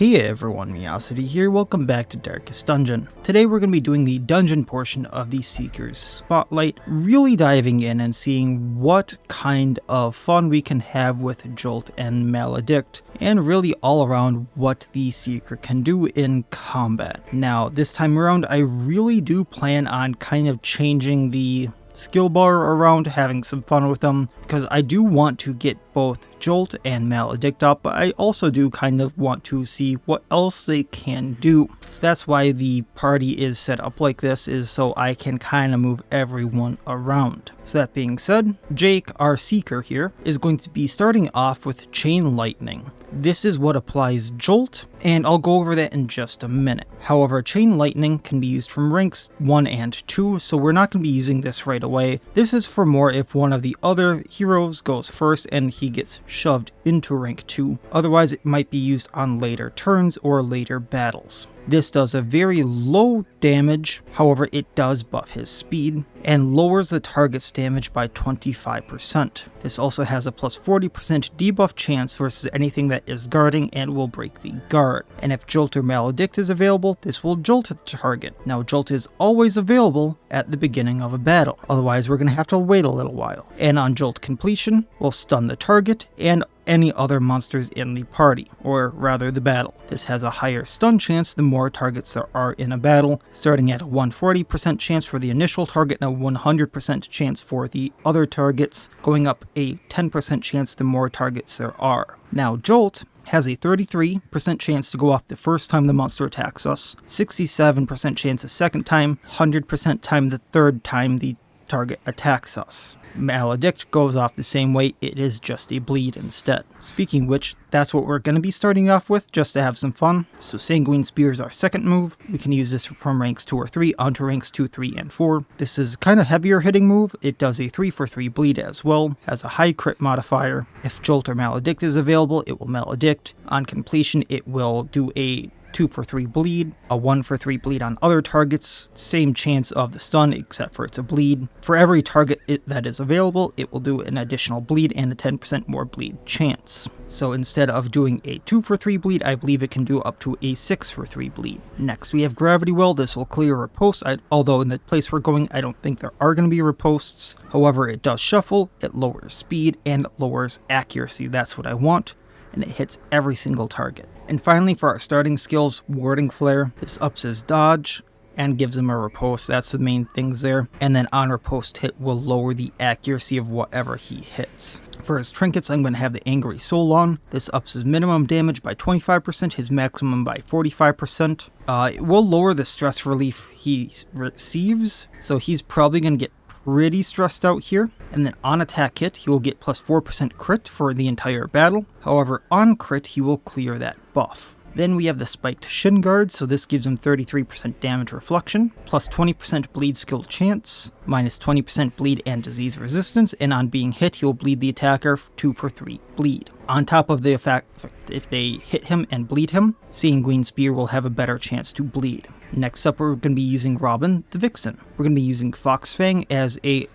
Hey everyone, Miacidae here, welcome back to Darkest Dungeon. Today we're going to be doing the dungeon portion of the Seeker's Spotlight, really diving in and seeing what kind of fun we can have with Jolt and Maledict, and really all around what the Seeker can do in combat. Now, this time around I really do plan on kind of changing the skill bar around, having some fun with them, because I do want to get both Jolt and Maledict up, but I also do kind of want to see what else they can do. So that's why the party is set up like this, is so I can kind of move everyone around. So that being said, Jake, our Seeker here, is going to be starting off with Chain Lightning. This is what applies Jolt, and I'll go over that in just a minute. However, Chain Lightning can be used from ranks 1 and 2, so we're not going to be using this right away. This is for more if one of the other heroes goes first and he gets shoved into rank 2. Otherwise, it might be used on later turns or later battles. This does a very low damage, however it does buff his speed, and lowers the target's damage by 25%. This also has a plus 40% debuff chance versus anything that is guarding and will break the guard. And if Jolt or Maledict is available, this will jolt the target. Now Jolt is always available at the beginning of a battle, otherwise we're going to have to wait a little while. And on Jolt completion, will stun the target and any other monsters in the party, or rather the battle. This has a higher stun chance the more targets there are in a battle, starting at a 140% chance for the initial target and a 100% chance for the other targets, going up a 10% chance the more targets there are. Now Jolt has a 33% chance to go off the first time the monster attacks us, 67% chance the second time, 100% time the third time the target attacks us. Maledict goes off the same way, it is just a bleed instead. Speaking which, that's what we're going to be starting off with, just to have some fun. So Sanguine Spear is our second move. We can use this from ranks 2 or 3 onto ranks 2, 3, and 4. This is kind of heavier hitting move. It does a 3 for 3 bleed as well, has a high crit modifier. If Jolt or Maledict is available, it will Maledict. On completion, it will do a 2 for 3 bleed, a 1 for 3 bleed on other targets, same chance of the stun except for it's a bleed. For every target that is available, it will do an additional bleed and a 10% more bleed chance. So instead of doing a 2 for 3 bleed, I believe it can do up to a 6 for 3 bleed. Next we have Gravity Well. This will clear riposte, although in the place we're going I don't think there are going to be riposts. However, it does shuffle, it lowers speed, and it lowers accuracy. That's what I want, and it hits every single target. And finally, for our starting skills, Warding Flare. This ups his dodge and gives him a riposte. That's the main things there. And then on riposte hit will lower the accuracy of whatever he hits. For his trinkets, I'm going to have the Angry Soul on. This ups his minimum damage by 25%, his maximum by 45%. It will lower the stress relief he receives, so he's probably going to get pretty stressed out here. And then on attack hit, he will get plus 4% crit for the entire battle. However, on crit, he will clear that buff. Then we have the Spiked Shin Guard, so this gives him 33% damage reflection, plus 20% bleed skill chance, minus 20% bleed and disease resistance, and on being hit, he'll bleed the attacker 2 for 3 bleed. On top of the fact, if they hit him and bleed him, Sanguine Spear will have a better chance to bleed. Next up, we're going to be using Robin, the Vixen. We're going to be using Fox Fang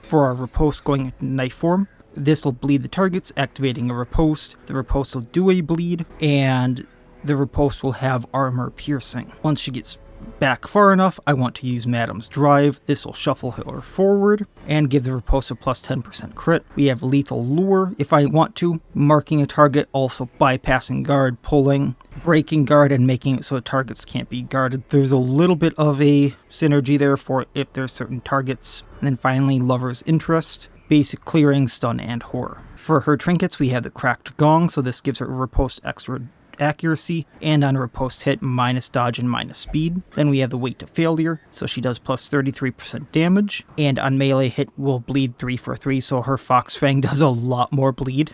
for our riposte going into knife form. This will bleed the targets, activating a riposte. The riposte will do a bleed, and the riposte will have armor piercing. Once she gets back far enough, I want to use Madam's Drive. This will shuffle her forward and give the riposte a plus 10% crit. We have Lethal Lure if I want to, marking a target, also bypassing guard, pulling, breaking guard, and making it so targets can't be guarded. There's a little bit of a synergy there for if there's certain targets. And then finally, Lover's Interest, basic clearing, stun, and horror. For her trinkets, we have the Cracked Gong, so this gives her riposte extra accuracy, and on riposte hit, minus dodge and minus speed. Then we have the Weight to Failure, so she does plus 33% damage, and on melee hit will bleed 3 for 3, so her Fox Fang does a lot more bleed.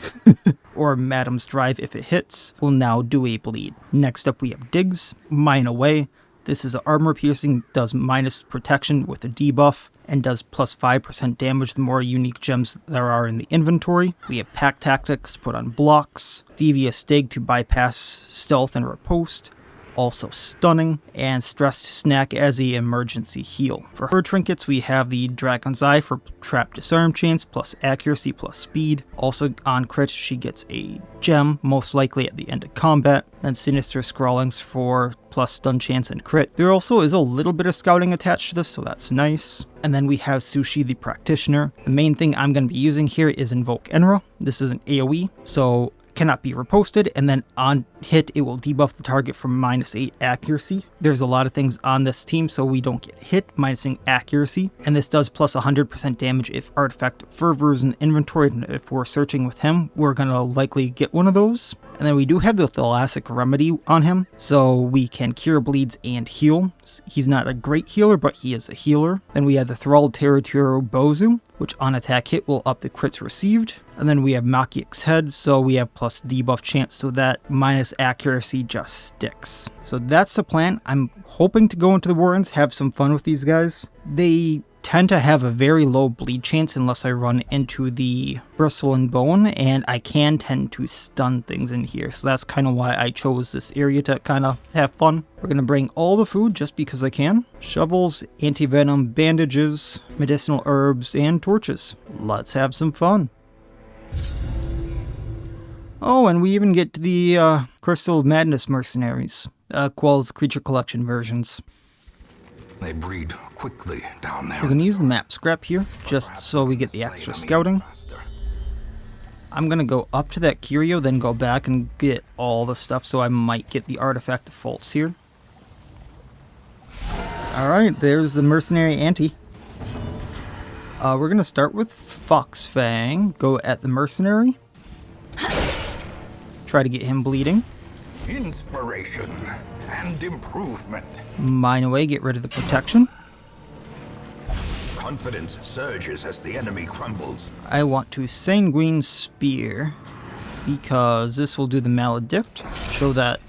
Or Madam's Drive, if it hits, will now do a bleed. Next up we have Diggs, Mine Away. This is armor piercing, does minus protection with a debuff, and does plus 5% damage the more unique gems there are in the inventory. We have Pack Tactics to put on blocks, Devious Dig to bypass stealth and riposte, also Stunning, and Stressed Snack as a emergency heal. For her trinkets, we have the Dragon's Eye for trap disarm chance, plus accuracy, plus speed. Also on crit, she gets a gem, most likely at the end of combat, and Sinister Scrawlings for plus stun chance and crit. There also is a little bit of scouting attached to this, so that's nice. And then we have Sushi the Practitioner. The main thing I'm going to be using here is Invoke Enra. This is an AoE, so cannot be reposted, and then on hit it will debuff the target for -8 accuracy. There's a lot of things on this team so we don't get hit, minusing accuracy, and this does plus 100% damage if Artifact Fervor is in inventory, and if we're searching with him, we're gonna likely get one of those. And then we do have the Thalassic Remedy on him, so we can cure bleeds and heal. He's not a great healer, but he is a healer. Then we have the Thralled Territorial Bozu, which on attack hit will up the crits received. And then we have Makiak's Head, so we have plus debuff chance, so that minus accuracy just sticks. So that's the plan. I'm hoping to go into the Warrens, have some fun with these guys. They tend to have a very low bleed chance unless I run into the Bristle and Bone, and I can tend to stun things in here, so that's kind of why I chose this area to kind of have fun. We're going to bring all the food just because I can. Shovels, anti-venom, bandages, medicinal herbs, and torches. Let's have some fun. Oh, and we even get to the Crystal of Madness Mercenaries, Koala's Creature Collection versions. They breed quickly down there. We're going to use the map scrap here, just so we get the extra scouting. I'm going to go up to that curio, then go back and get all the stuff, so I might get the Artifact of Faults here. Alright, there's the Mercenary Anti. We're going to start with Foxfang, go at the Mercenary. Try to get him bleeding. Inspiration and improvement. Mine away, get rid of the protection. Confidence surges as the enemy crumbles. I want to Sanguine Spear, because this will do the Maledict, show that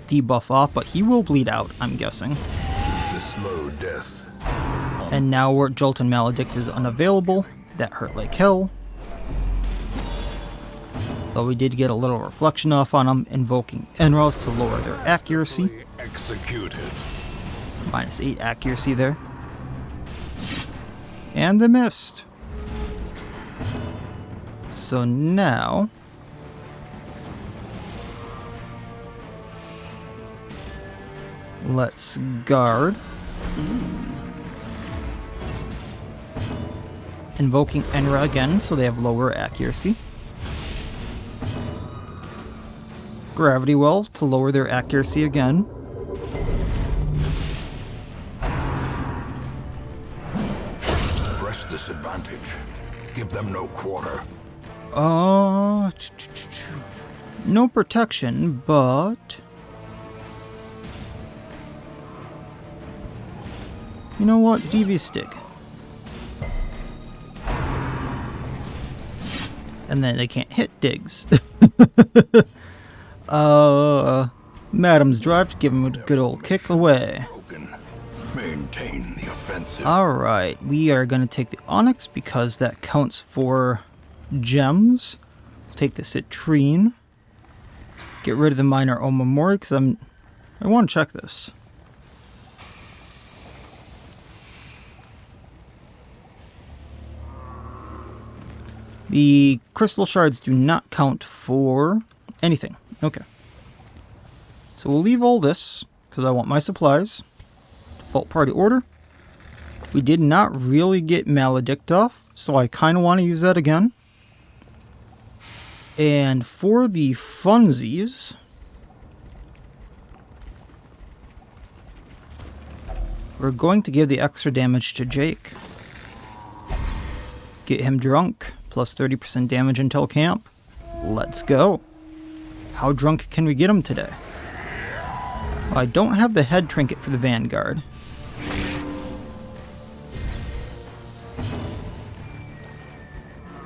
debuff off, but he will bleed out, I'm guessing. The slow death. And now where Jolt and Maledict is unavailable, that hurt like hell. Though we did get a little reflection off on them, invoking Enros to lower their accuracy. Executed. -8 accuracy there. And they missed. So now let's guard. Invoking Enra again, so they have lower accuracy. Gravity Well to lower their accuracy again. Press this advantage. Give them no quarter. No protection, but you know what? Devious Stick. And then they can't hit digs. Madam's Drive to give him a good old kick away. Maintain the offensive. Alright, we are going to take the Onyx because that counts for gems. Take the Citrine. Get rid of the Minor Omamori because I want to check this. The crystal shards do not count for anything. Okay. So we'll leave all this, because I want my supplies. Default party order. We did not really get Maledict off, so I kind of want to use that again. And for the funsies, we're going to give the extra damage to Jake. Get him drunk. Plus 30% damage until camp. Let's go. How drunk can we get him today? Well, I don't have the head trinket for the Vanguard.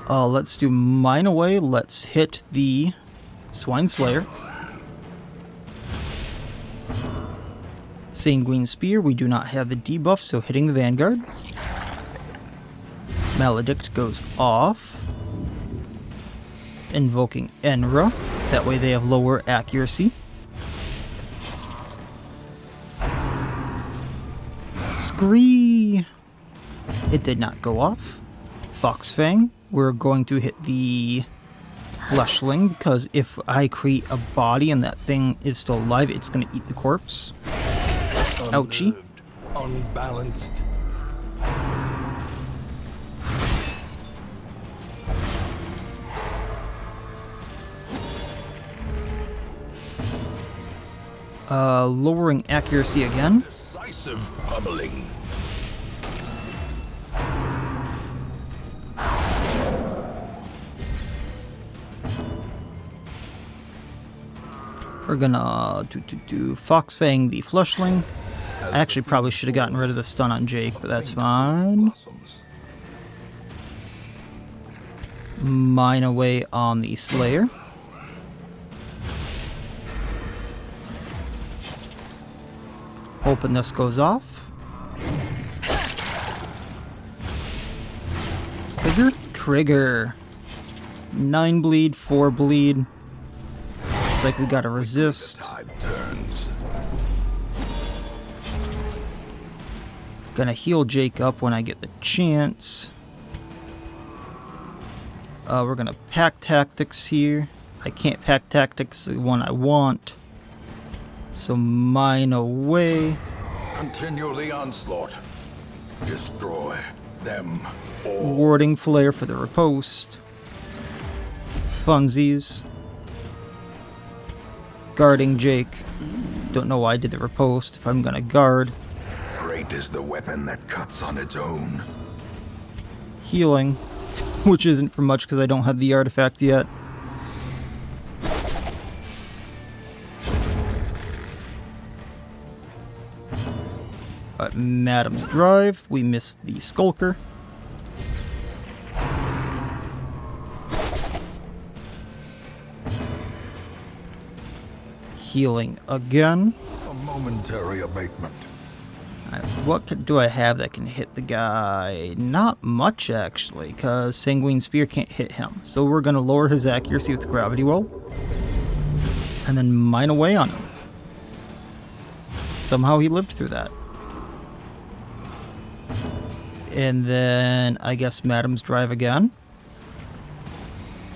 Let's do mine away. Let's hit the Swine Slayer. Sanguine Spear. We do not have the debuff, so hitting the Vanguard. Maledict goes off. Invoking Enra. That way they have lower accuracy. Scree! It did not go off. Foxfang. We're going to hit the Fleshling, because if I create a body and that thing is still alive, it's going to eat the corpse. Ouchie. Unbalanced. Lowering accuracy again. Decisive pummeling. We're gonna do Foxfang the Fleshling. I actually probably should have gotten rid of the stun on Jake, but that's fine. Mine away on the Slayer. Hoping this goes off. Trigger? Trigger. 9 bleed, 4 bleed. Looks like we gotta resist. Gonna heal Jake up when I get the chance. We're gonna pack tactics here. I can't pack tactics the one I want. So mine away. Continue the onslaught. Destroy them all. Warding Flayer for the riposte. Funsies. Guarding Jake. Don't know why I did the riposte if I'm gonna guard. Great is the weapon that cuts on its own. Healing. Which isn't for much because I don't have the artifact yet. Madam's Drive. We missed the Skulker. Healing again. A momentary abatement. What do I have that can hit the guy? Not much, actually, because Sanguine Spear can't hit him. So we're going to lower his accuracy with Gravity Well. And then mine away on him. Somehow he lived through that. And then, I guess, Madam's Drive again.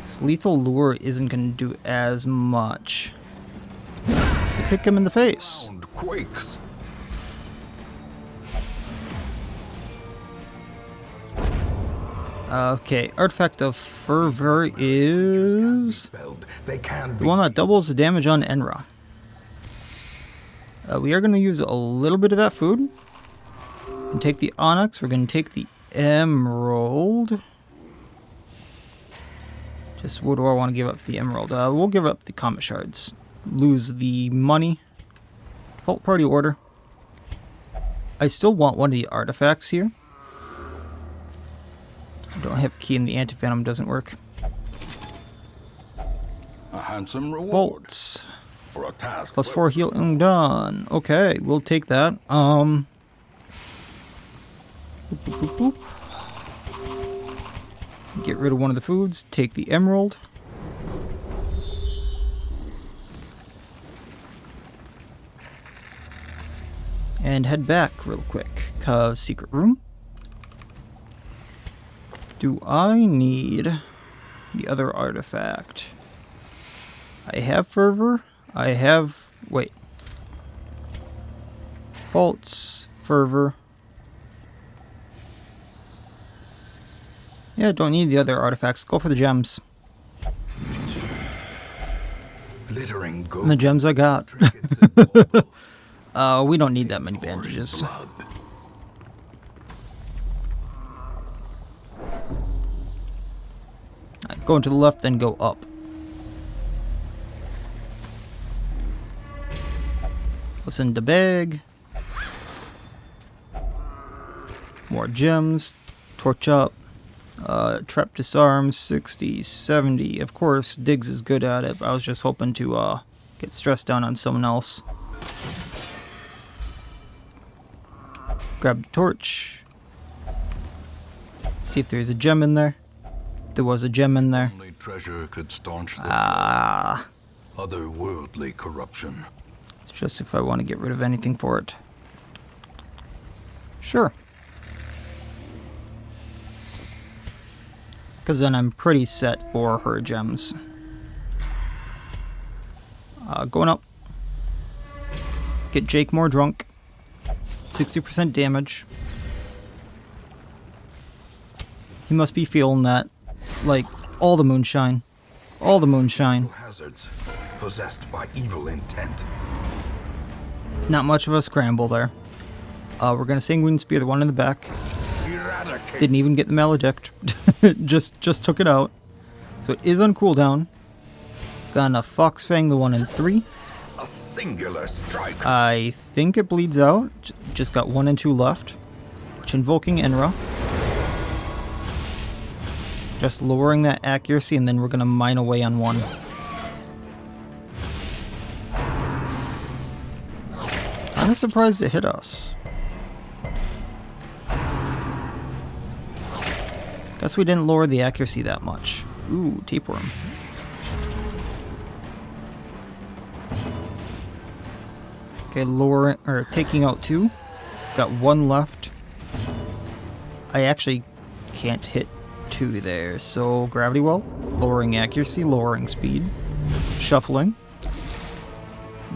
This Lethal Lure isn't going to do as much. So kick him in the face. Ground quakes. Okay, Artifact of Fervor is the one that doubles the damage on Enra. We are going to use a little bit of that food. And take the Onyx. We're going to take the Emerald. Just what do I want to give up for the Emerald? We'll give up the Comet Shards. Lose the money. Default party order. I still want one of the artifacts here. I don't have a key, and the Anti-Venom doesn't work. A handsome reward Bolts. for a task. Plus 4 healing done. Okay, we'll take that. Boop, boop, boop, boop. Get rid of one of the foods. Take the Emerald. And head back real quick. Cause secret room. Do I need the other artifact? I have Fervor. I have... Wait. Faults. Fervor. Yeah, don't need the other artifacts. Go for the gems. Glittering gold. And the gems I got. We don't need that many bandages. Right, go to the left, then go up. What's in the bag? More gems. Torch up. Trap disarm, 60, 70. Of course, Diggs is good at it. I was just hoping to get stressed down on someone else. Grab the torch. See if there's a gem in there. There was a gem in there. Only treasure could staunch the Sure. Because then I'm pretty set for her gems. Going up. Get Jake more drunk. 60% damage. He must be feeling that. Like, all the moonshine. All the moonshine. Hazards possessed by evil intent. Not much of a scramble there. We're gonna Sanguine Spear the one in the back. Erratic. Didn't even get the Maledict. just took it out. So it is on cooldown. Gonna Fox Fang the 1 and 3. A singular strike. I think it bleeds out. Just got 1 and 2 left. Which invoking Enra. Just lowering that accuracy, and then we're gonna mine away on 1. I'm surprised it hit us. Guess we didn't lower the accuracy that much. Ooh, tapeworm. Okay, taking out 2. Got 1 left. I actually can't hit 2 there, so Gravity Well, lowering accuracy, lowering speed, shuffling.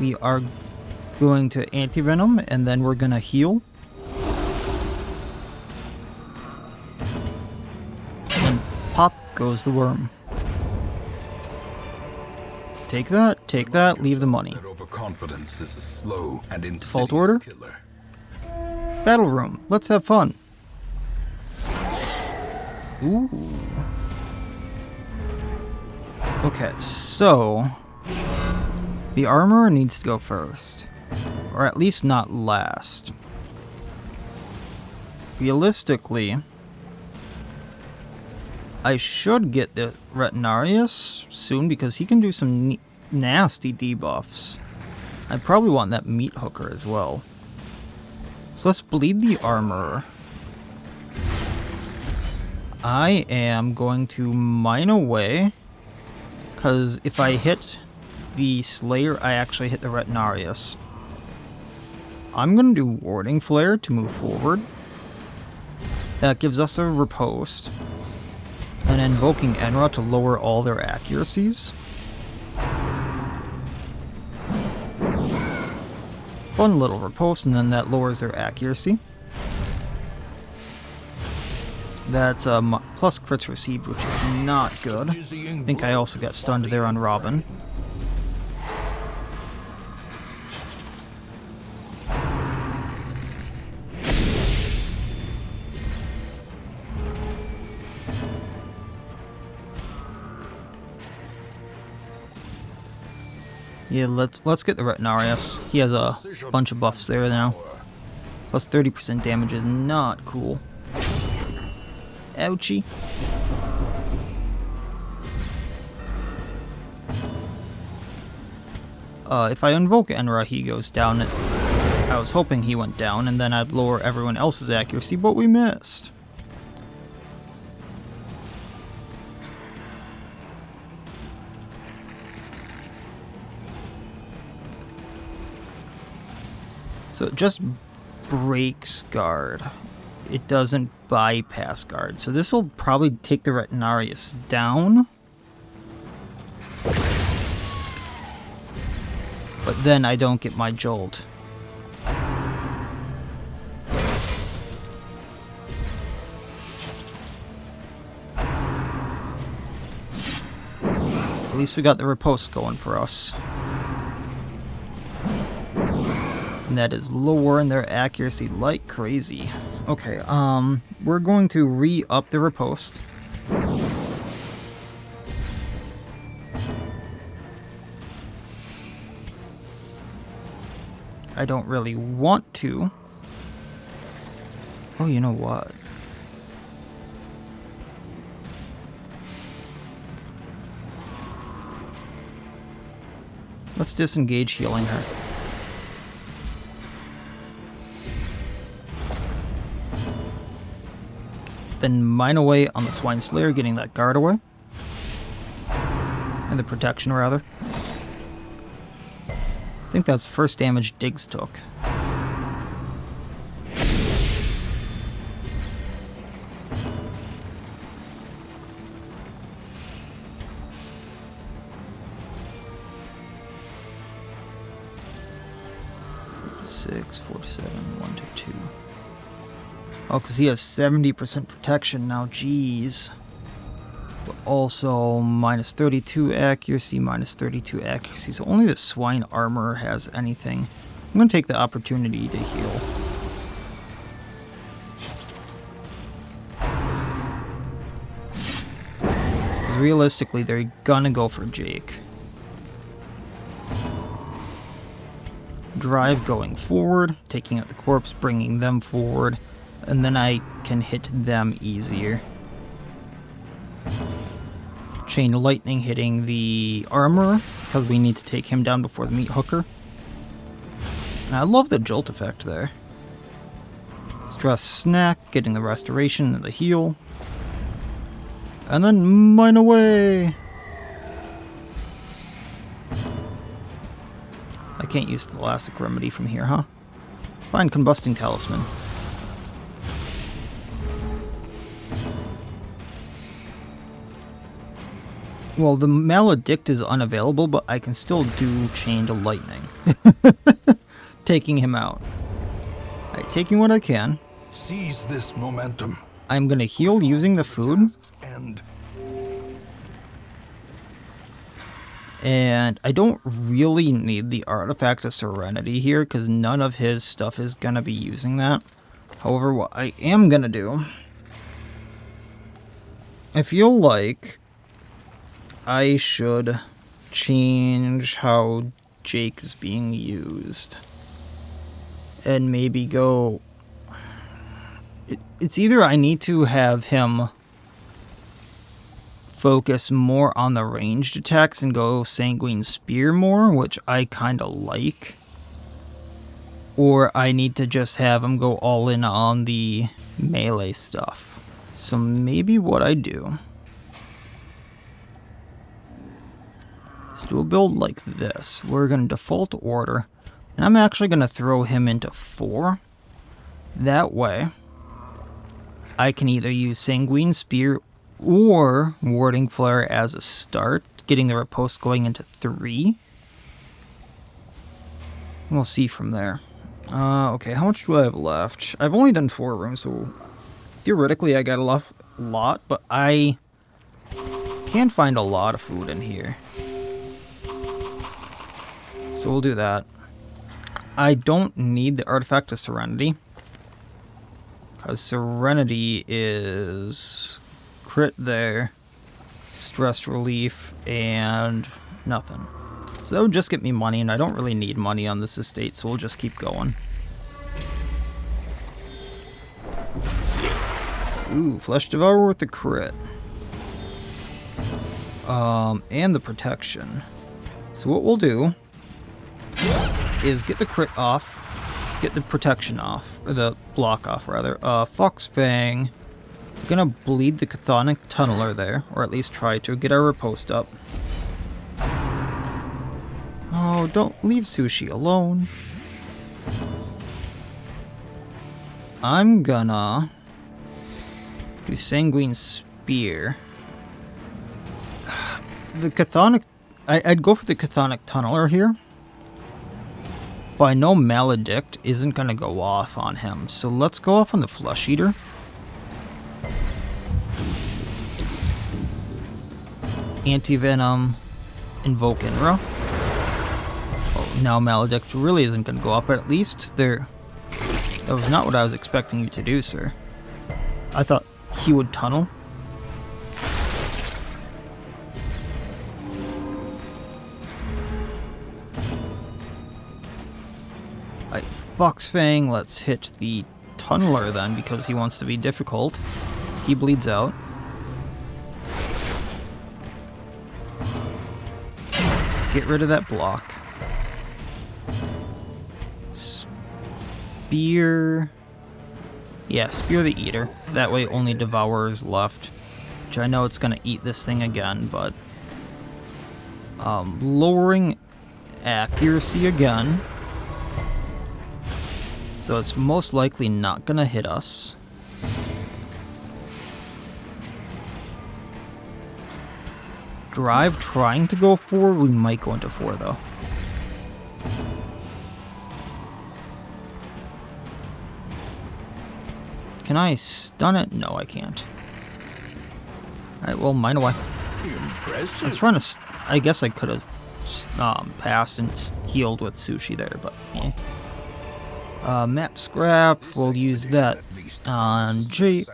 We are going to Anti-Venom, and then we're gonna heal. And pop goes the worm. Take that, leave the money. Overconfidence is a slow and Default insidious order. killer. Battle room, let's have fun. Ooh. Okay, so the armor needs to go first, or at least not last. Realistically, I should get the Retinarius soon because he can do some nasty debuffs. I probably want that meat hooker as well. So let's bleed the armor. I am going to mine away, because if I hit the Slayer, I actually hit the Retinarius. I'm going to do Warding Flare to move forward. That gives us a riposte. And invoking Enra to lower all their accuracies. Fun little riposte, and then that lowers their accuracy. That's plus crits received, which is not good. I think I also got stunned there on Robin. Yeah, let's get the Retinarius. He has a bunch of buffs there now. Plus 30% damage is not cool. Ouchie. If I invoke Enra, he goes down. I was hoping he went down, and then I'd lower everyone else's accuracy, but we missed. So it just breaks guard. It doesn't bypass guard. So this will probably take the Retinarius down. But then I don't get my Jolt. At least we got the riposte going for us. And that is lowering their accuracy like crazy. Okay, we're going to re-up the riposte. I don't really want to. Oh, you know what? Let's disengage healing her. Then mine away on the Swine Slayer, getting that guard away. And the protection, rather. I think that's first damage Diggs took. 6, 47, 1 to 2. Oh, because he has 70% protection now, jeez. But also minus 32 accuracy, minus 32 accuracy. So only the Swine armor has anything. I'm going to take the opportunity to heal. Because realistically, they're going to go for Jake. Drive going forward, taking out the corpse, bringing them forward, and then I can hit them easier. Chain lightning hitting the armor, because we need to take him down before the meat hooker. And I love the jolt effect there. Stress snack, getting the restoration and the heal. And then mine away! I can't use the Thalassic Remedy from here, huh? Fine, Combusting Talisman. Well, the Maledict is unavailable, but I can still do Chain to Lightning. Taking him out. Alright, taking what I can. Seize this momentum. I'm gonna heal using the food. And I don't really need the Artifact of Serenity here, because none of his stuff is going to be using that. However, what I am going to do... I feel like I should change how Jake is being used. And maybe go... It's either I need to have him focus more on the ranged attacks and go Sanguine Spear more, which I kind of like. Or I need to just have him go all in on the melee stuff. So maybe what I do is do a build like this. We're going to default order. And I'm actually going to throw him into 4. That way, I can either use Sanguine Spear or Warding Flare as a start, getting the riposte going into 3. We'll see from there. Okay, how much do I have left? I've only done 4 rooms, so theoretically I got a lot, but I can find a lot of food in here. So we'll do that. I don't need the Artifact of Serenity, because Serenity is crit there, stress relief, and nothing. So that would just get me money, and I don't really need money on this estate, so we'll just keep going. Ooh, Flesh Devourer with the crit. And the protection. So what we'll do is get the crit off, get the protection off, or the block off, rather. Fox Fang. Gonna bleed the Cthonic Tunneler there, or at least try to. Get our riposte up. Oh, don't leave Sushi alone. I'm gonna do Sanguine Spear. The Cthonic... I'd go for the Cthonic Tunneler here. But I know Maledict isn't gonna go off on him, so let's go off on the Flesh Eater. Anti-Venom, Invoke Inra. Oh, now Maledict really isn't going to go up, but at least there... That was not what I was expecting you to do, sir. I thought he would tunnel. Like, Fox Fang, let's hit the Tunneler then, because he wants to be difficult. He bleeds out. Get rid of that block. Spear... Yeah, Spear the Eater. That way only Devourer is left. Which I know it's going to eat this thing again, but... lowering accuracy again. So it's most likely not going to hit us. Drive trying to go 4, we might go into 4 though. Can I stun it? No, I can't. Alright, well, mine away. Impressive. I was trying to... I guess I could have passed and healed with sushi there, but yeah. Map scrap. We'll use that on Jake.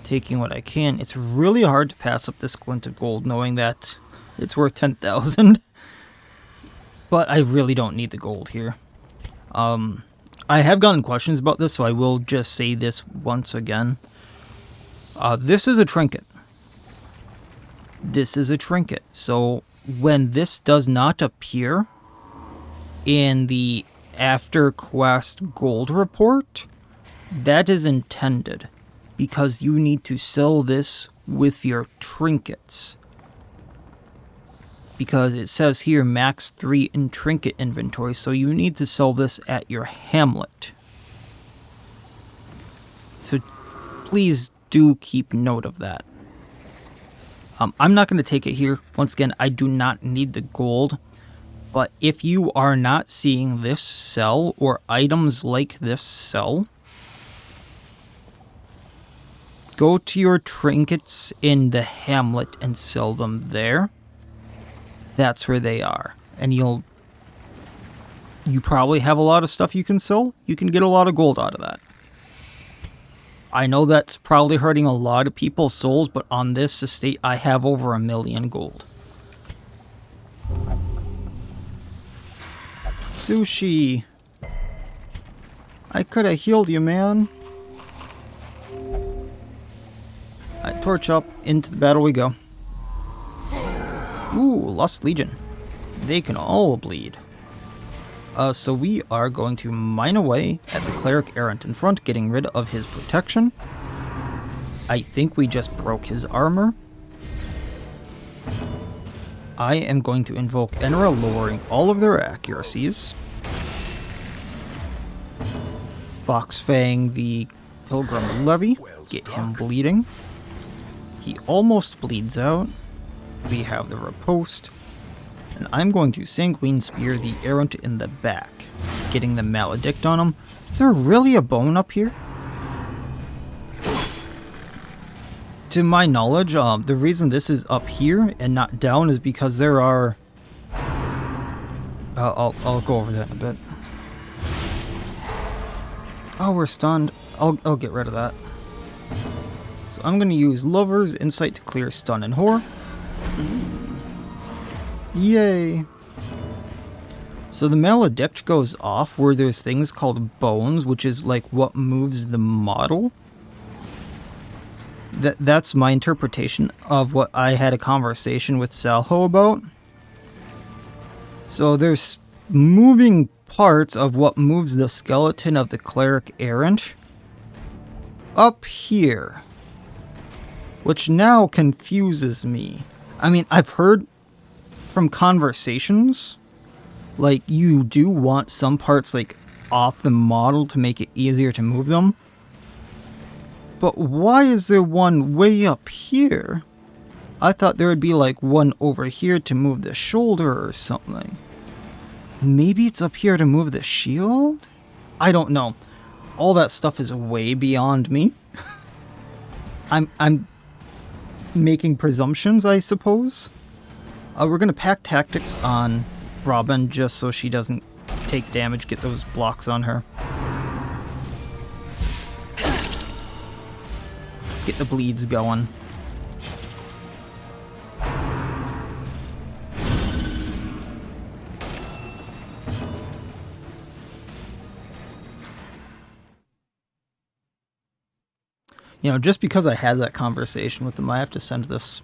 Taking what I can. It's really hard to pass up this glint of gold knowing that it's worth 10,000. But I really don't need the gold here. I have gotten questions about this, so I will just say this once again. This is a trinket. This is a trinket. So when this does not appear in the After Quest gold report, that is intended because you need to sell this with your trinkets. Because it says here max 3 in trinket inventory, so you need to sell this at your hamlet. So please do keep note of that. I'm not going to take it here. Once again, I do not need the gold. But if you are not seeing this sell or items like this sell, go to your trinkets in the hamlet and sell them there. That's where they are. And you probably have a lot of stuff you can sell. You can get a lot of gold out of that. I know that's probably hurting a lot of people's souls, but on this estate, I have over 1 million gold. Sushi. I could have healed you, man. Alright, torch up. Into the battle we go. Ooh, Lost Legion. They can all bleed. So we are going to mine away at the Cleric Errant in front, getting rid of his protection. I think we just broke his armor. I am going to invoke Enra, lowering all of their accuracies. Foxfang the Pilgrim Levy, get him bleeding. He almost bleeds out. We have the riposte. And I'm going to Sanguine Spear the Errant in the back, getting the Maledict on him. Is there really a bone up here? To my knowledge, the reason this is up here and not down is because there are... I'll go over that in a bit. Oh, we're stunned. I'll get rid of that. So I'm going to use Lover's Insight to clear stun and horror. Yay! So the Maledict goes off where there's things called bones, which is like what moves the model. That's my interpretation of what I had a conversation with Sahlo about. So there's moving parts of what moves the skeleton of the Cleric Errant up here, which now confuses me. I mean, I've heard from conversations, like, you do want some parts, like, off the model to make it easier to move them. But why is there one way up here? I thought there would be, like, one over here to move the shoulder or something. Maybe it's up here to move the shield? I don't know. All that stuff is way beyond me. I'm making presumptions, I suppose. We're going to pack tactics on Robin just so she doesn't take damage, get those blocks on her. Get the bleeds going. You know, just because I had that conversation with them, I have to send this.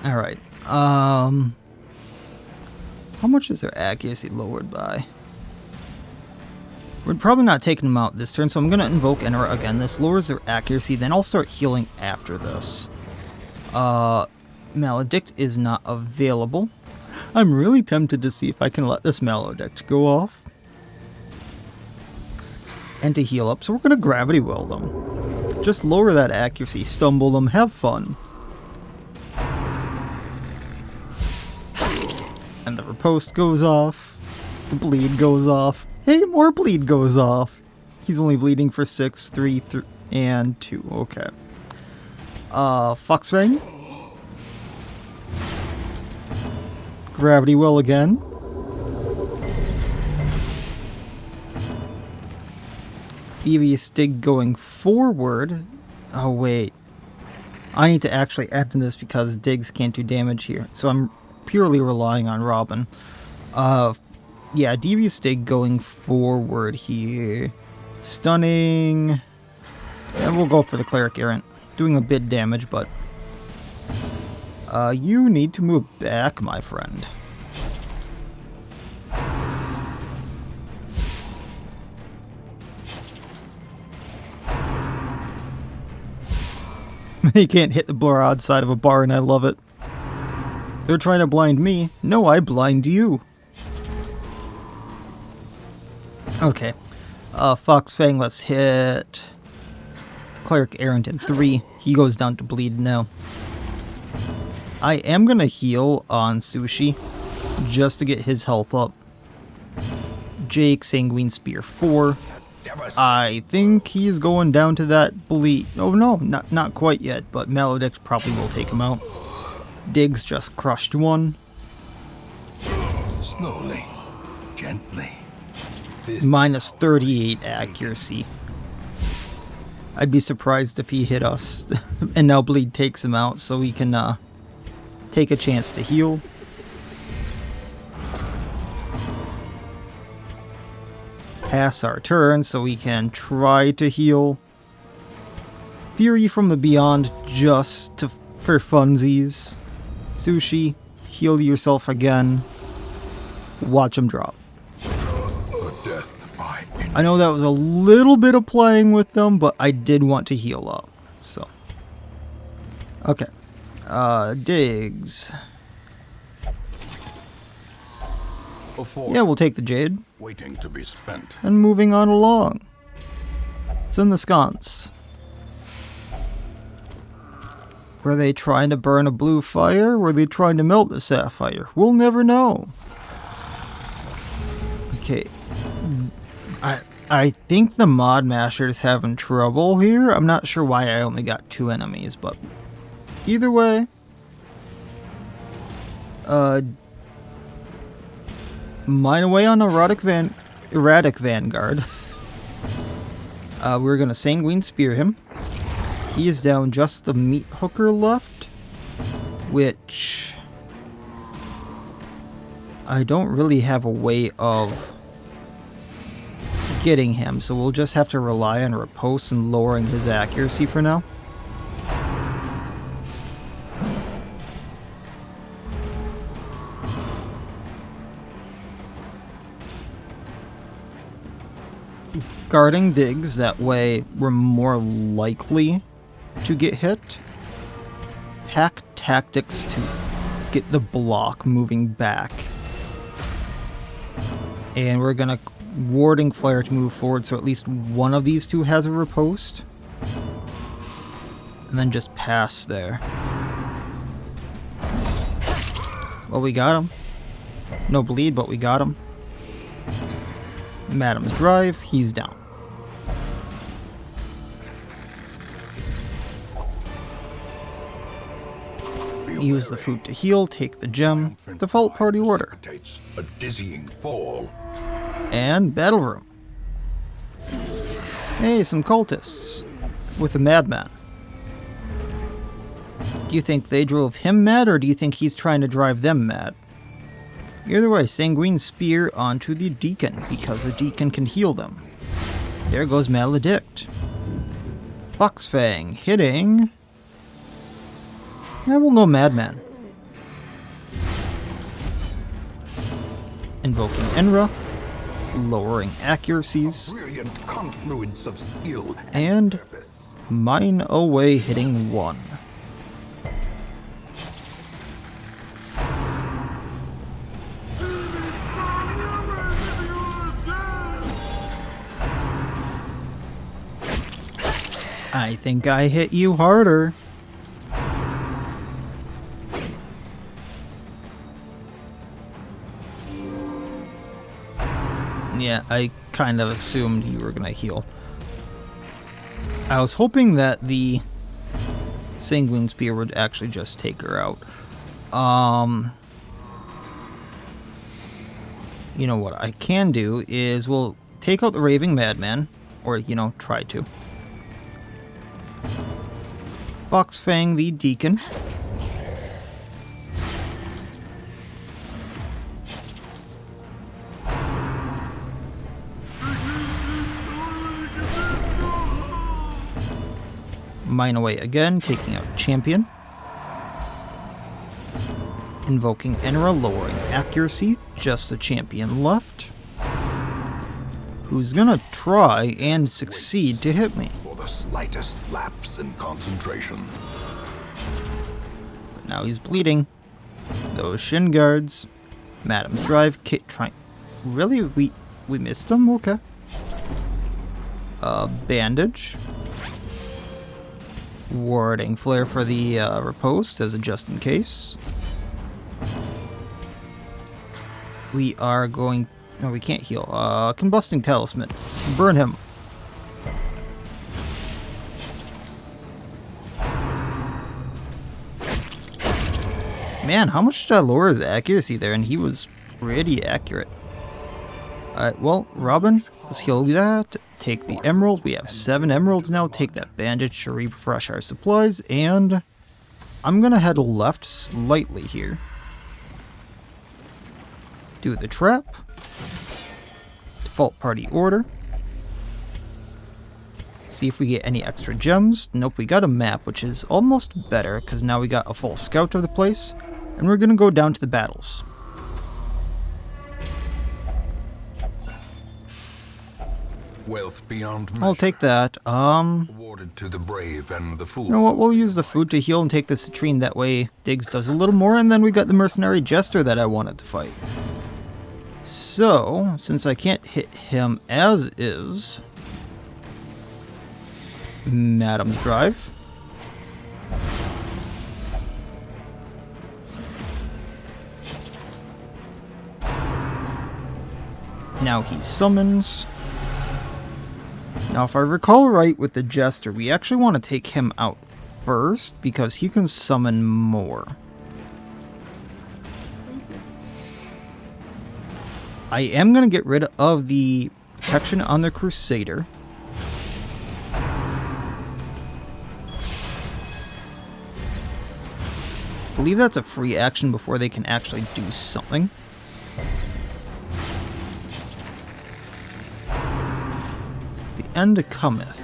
Alright. How much is their accuracy lowered by? We're probably not taking them out this turn, so I'm going to invoke Enra again. This lowers their accuracy, then I'll start healing after this. Maledict is not available. I'm really tempted to see if I can let this Maledict go off. And to heal up, so we're going to Gravity Well them. Just lower that accuracy, stumble them, have fun. And the riposte goes off. The bleed goes off. Hey, more bleed goes off. He's only bleeding for 6, 3, and 2. Okay. Foxfang. Gravity Well again. Devious Dig going forward. Oh, wait. I need to actually add to this because digs can't do damage here. So I'm purely relying on Robin. Yeah, Devious Dig going forward here. Stunning. And we'll go for the Cleric Errant. Doing a bit damage, but... you need to move back, my friend. You can't hit the broadside of a bar, and I love it. They're trying to blind me. No, I blind you. Okay. Foxfang, let's hit Cleric Errant in 3. He goes down to bleed now. I am gonna heal on Sushi just to get his health up. Jake, Sanguine Spear 4. I think he's going down to that bleed. Oh no, not quite yet, but Maledict probably will take him out. Diggs just crushed one. Slowly, gently. Minus 38 accuracy. I'd be surprised if he hit us. And now bleed takes him out, so we can take a chance to heal. Pass our turn so we can try to heal. Fury from the Beyond just for funsies. Sushi, heal yourself again. Watch him drop. I know that was a little bit of playing with them, but I did want to heal up. So. Okay. Diggs. Yeah, we'll take the Jade. Waiting to be spent. And moving on along. It's in the sconce. Were they trying to burn a blue fire? Were they trying to melt the sapphire? We'll never know. Okay. I think the Mod Masher's having trouble here. I'm not sure why I only got 2 enemies, but either way. Mine away on Erratic Vanguard. We're gonna Sanguine Spear him. He is down just the meat hooker left, which I don't really have a way of getting him, so we'll just have to rely on riposte and lowering his accuracy for now. Guarding Diggs, that way we're more likely to get hit. Hack Tactics to get the block moving back. And we're gonna warding Flayer to move forward, so at least one of these two has a riposte. And then just pass there. Well, we got him. No bleed, but we got him. Madam's Drive, he's down. Use the food to heal, take the gem. Default party order. A dizzying fall. And battle room. Hey, some cultists with a madman. Do you think they drove him mad, or do you think he's trying to drive them mad? Either way, Sanguine Spear onto the Deacon, because the Deacon can heal them. There goes Maledict. Foxfang hitting. Yeah, we'll go Madman. Invoking Enra. Lowering accuracies. Brilliant confluence of skill and mine away hitting 1. I think I hit you harder. Yeah, I kind of assumed you were gonna heal. I was hoping that the Sanguine Spear would actually just take her out. You know what I can do is we'll take out the Raving Madman, or, you know, try to. Boxfang the Deacon. Mine away again, taking out Champion. Invoking Enra, lowering accuracy. Just the Champion left. Who's gonna try and succeed to hit me. For the slightest lapse in concentration. But now he's bleeding. Those shin guards. Madam's Drive, Kit trying. Really? We missed him? Okay. Bandage. Warding Flare for the riposte as a just in case. We are going... No, we can't heal. Combusting Talisman. Burn him. Man, how much did I lower his accuracy there? And he was pretty accurate. Alright, well, Robin, let's heal that. Take the emerald. We have 7 emeralds now. Take that bandage to refresh our supplies. And I'm going to head left slightly here. Do the trap. Default party order. See if we get any extra gems. Nope, we got a map, which is almost better, because now we got a full scout of the place. And we're going to go down to the battles. Wealth beyond measure. I'll take that. Awarded to the brave and the fool. You know what, we'll use the food to heal and take the citrine. That way Diggs does a little more, and then we got the Mercenary Jester that I wanted to fight. So, since I can't hit him as is, Madam's Drive. Now he summons. Now if I recall right with the Jester, we actually want to take him out first because he can summon more. I am going to get rid of the protection on the Crusader. I believe that's a free action before they can actually do something. The end cometh.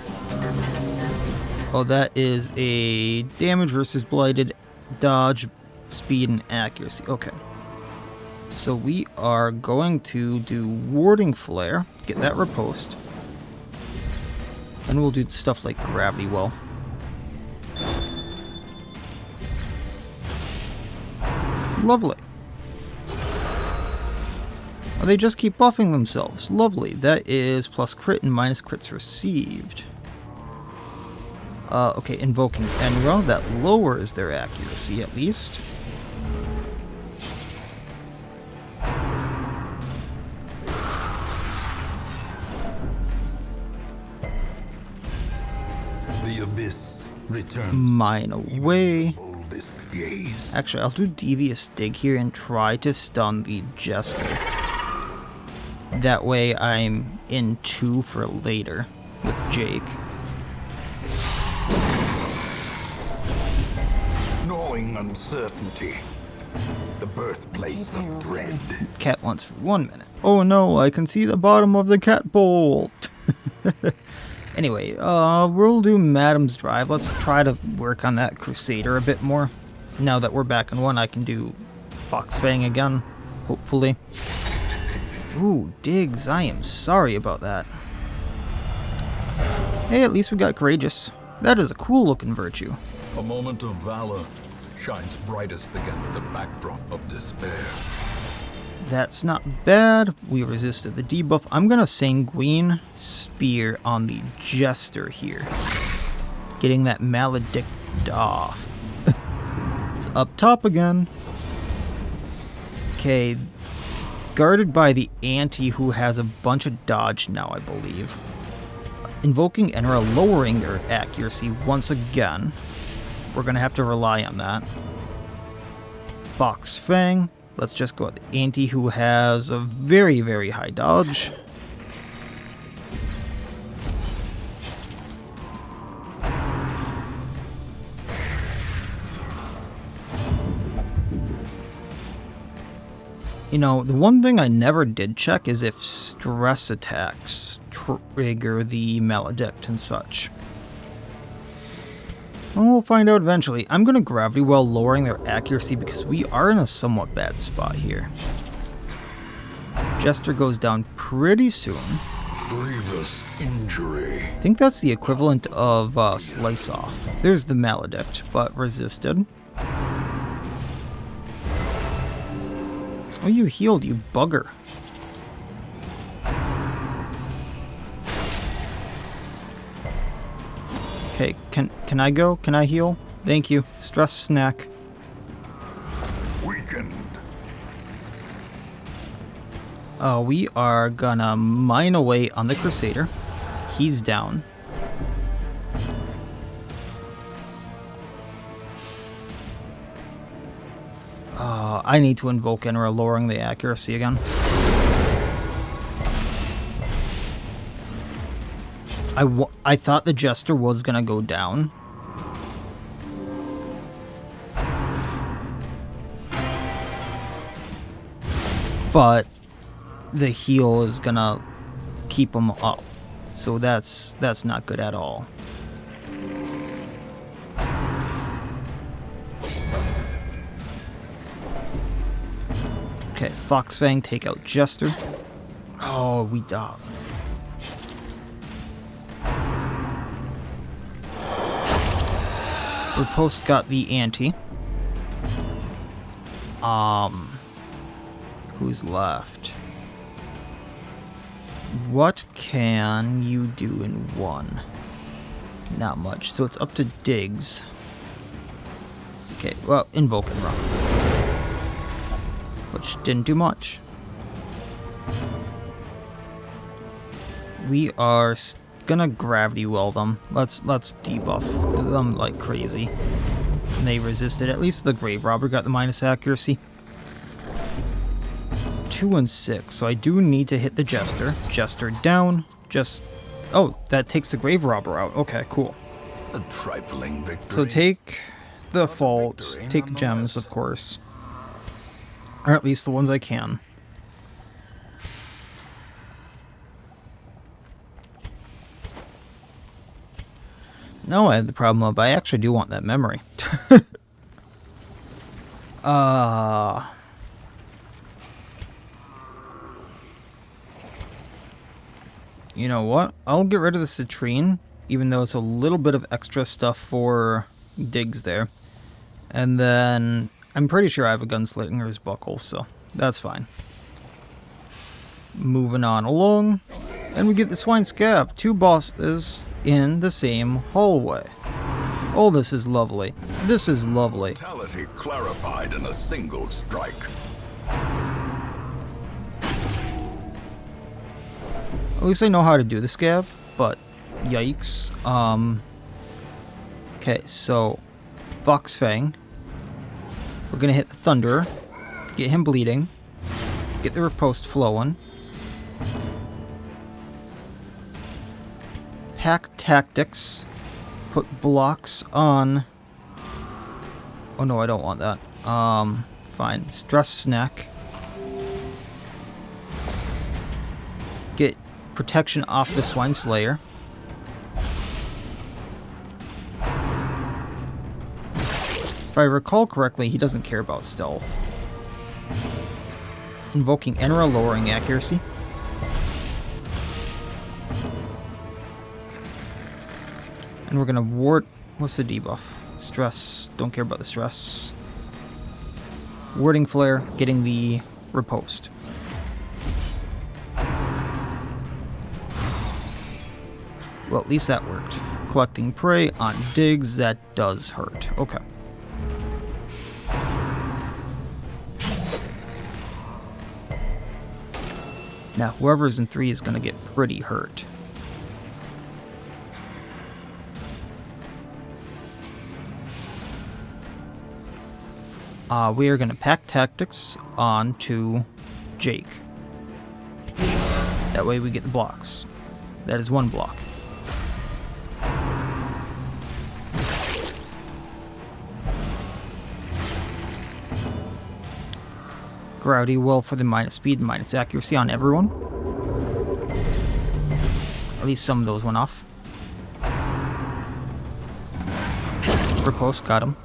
Oh, that is a damage versus blighted, dodge, speed, and accuracy. Okay. So we are going to do Warding Flare, get that riposte. Then we'll do stuff like Gravity Well. Lovely. Oh, they just keep buffing themselves. Lovely. That is plus crit and minus crits received. Okay, invoking Enra. That lowers their accuracy at least. The abyss returns. Mine away. Boldest gaze. Actually, I'll do Devious Dig here and try to stun the Jester. That way I'm in 2 for later with Jake. Gnawing uncertainty. The birthplace of dread. Cat once for 1 minute. Oh no, I can see the bottom of the cat bolt. Anyway, we'll do Madam's Drive. Let's try to work on that Crusader a bit more. Now that we're back in 1, I can do Foxfang again, hopefully. Ooh, Diggs, I am sorry about that. Hey, at least we got Courageous. That is a cool looking virtue. A moment of valor shines brightest against the backdrop of despair. That's not bad. We resisted the debuff. I'm going to Sanguine Spear on the Jester here. Getting that Maledict off. It's up top again. Okay. guarded by the Anti, who has a bunch of dodge now, I believe. Invoking Enra, lowering their accuracy once again. We're going to have to rely on that. Fox Fang. Let's just go with the Anti, who has a very, very high dodge. You know, the one thing I never did check is if stress attacks trigger the Maledict and such. Well, we'll find out eventually. I'm going to Gravity Well, lowering their accuracy because we are in a somewhat bad spot here. Jester goes down pretty soon. Grievous injury. I think that's the equivalent of Slice Off. There's the Maledict, but resisted. Oh, you healed, you bugger. Okay, can I go? Can I heal? Thank you. Stress snack. Weakened. We are gonna mine away on the Crusader. He's down. I need to invoke Enra, lowering the accuracy again. I thought the Jester was gonna go down. But the heal is gonna keep him up. So that's not good at all. Okay, Fox Fang, take out Jester. Oh, we died. Riposte got the Anti. Who's left? What can you do in one? Not much, so it's up to Diggs. Okay, well, invoke and run. Which didn't do much. We are gonna Gravity Well them. Let's debuff them like crazy. And they resisted. At least the Grave Robber got the minus accuracy. 2 and 6. So I do need to hit the Jester. Jester down. Oh, that takes the Grave Robber out. Okay, cool. A trifling victory. So take the faults. Take the gems, of course. Or at least the ones I can. No, I had the problem of I actually do want that memory. You know what? I'll get rid of the Citrine, even though it's a little bit of extra stuff for Diggs there. And then I'm pretty sure I have a Gunslinger's Buckle, so that's fine. Moving on along. And we get the Swine Scav. 2 bosses in the same hallway. Oh, this is lovely. This is lovely. Mentality clarified in a single strike. At least I know how to do the Scav, but yikes. Okay, so Fox Fang. We're gonna hit the Thunderer, get him bleeding, get the riposte flowing. Pack Tactics, put blocks on. Oh no, I don't want that. Fine. Stress Snack. Get protection off the Swine Slayer. If I recall correctly, he doesn't care about stealth. Invoking Enra, lowering accuracy. And we're gonna ward. What's the debuff? Stress. Don't care about the stress. Warding Flare, getting the riposte. Well, at least that worked. Collecting prey on Diggs, that does hurt. Okay. Now, whoever's in 3 is going to get pretty hurt. We are going to pack tactics onto Jake. That way we get the blocks. That is 1 block. Gravity will for the minus speed and minus accuracy on everyone. At least some of those went off. Riposte, got him.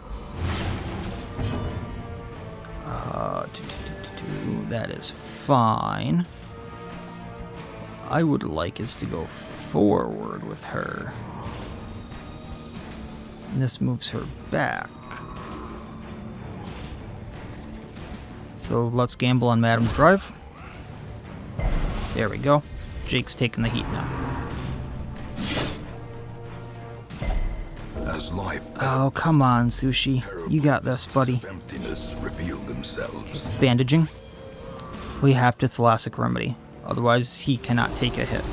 That is fine. I would like is to go forward with her. And this moves her back. So let's gamble on Madam's drive. There we go. Jake's taking the heat now. As life Oh, come on, Sushi. You got this, buddy. of emptiness reveal themselves. Bandaging. We have to Thalassic Remedy. Otherwise, he cannot take a hit.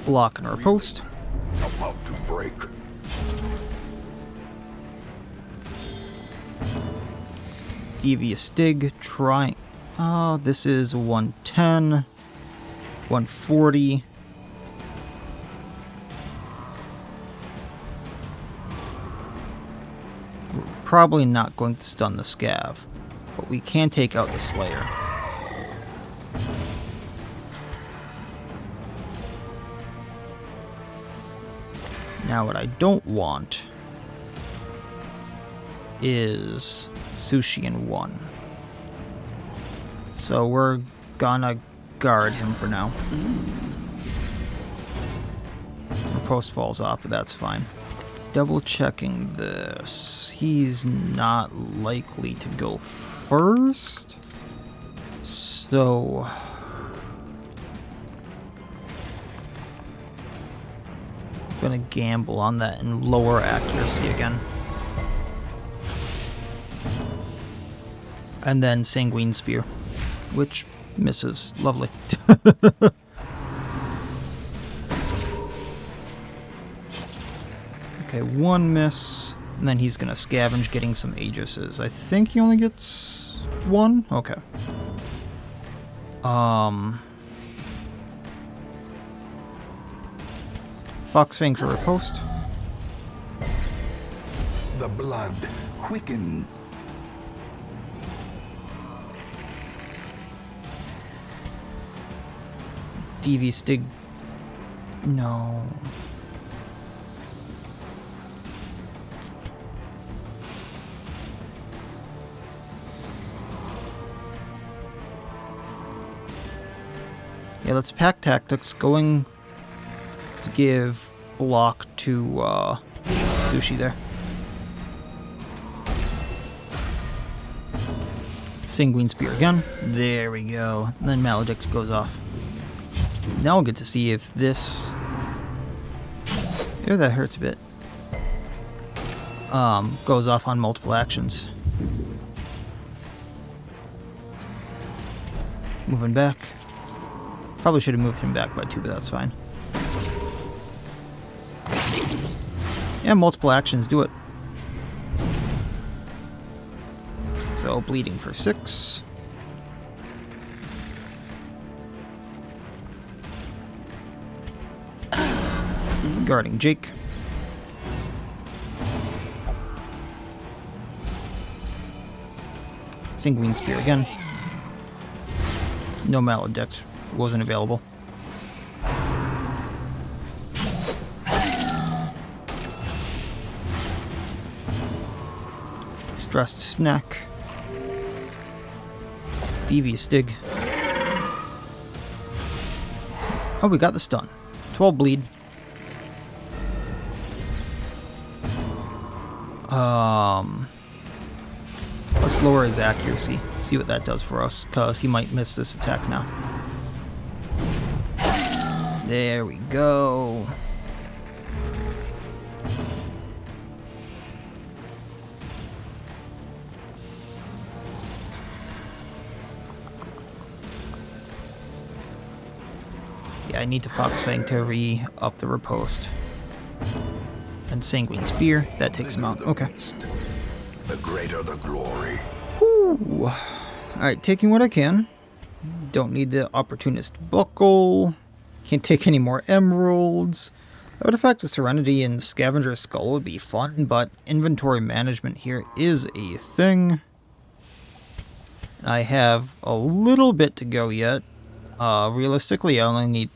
Block and riposte. About to break. Devious Dig. Trying. Oh, this is 110. 140. We're probably not going to stun the Scav, but we can take out the Slayer. Now what I don't want is Sushi in 1. So we're gonna guard him for now. Riposte falls off, but that's fine. Double checking this. He's not likely to go first. So I'm gonna gamble on that and lower accuracy again. And then Sanguine Spear, which misses. Lovely. Okay, 1 miss, and then he's gonna scavenge getting some Aegises. I think he only gets 1? Okay. Foxfang for riposte. The blood quickens. Devious Dig. No. Yeah, let's pack tactics. Going to give block to Sushi there. Sanguine Spear again. There we go. And then Maledict goes off. Now we'll get to see if this... Oh, that hurts a bit. Goes off on multiple actions. Moving back. Probably should have moved him back by 2, but that's fine. Yeah, multiple actions do it. So, bleeding for 6. Guarding Jake. Sanguine Spear again. No Maledict. Wasn't available. Stressed Snack. Devious Dig. Oh, we got the stun. 12 bleed. Let's lower his accuracy. See what that does for us, because he might miss this attack now. There we go. Yeah, I need to Foxfang to re-up the riposte. And Sanguine Spear, that takes him out. Okay. The greater the glory. Whew. Alright, taking what I can. Don't need the Opportunist Buckle. Can't take any more emeralds. Artifact of Serenity and Scavenger Skull would be fun, but inventory management here is a thing. I have a little bit to go yet. Realistically, I only need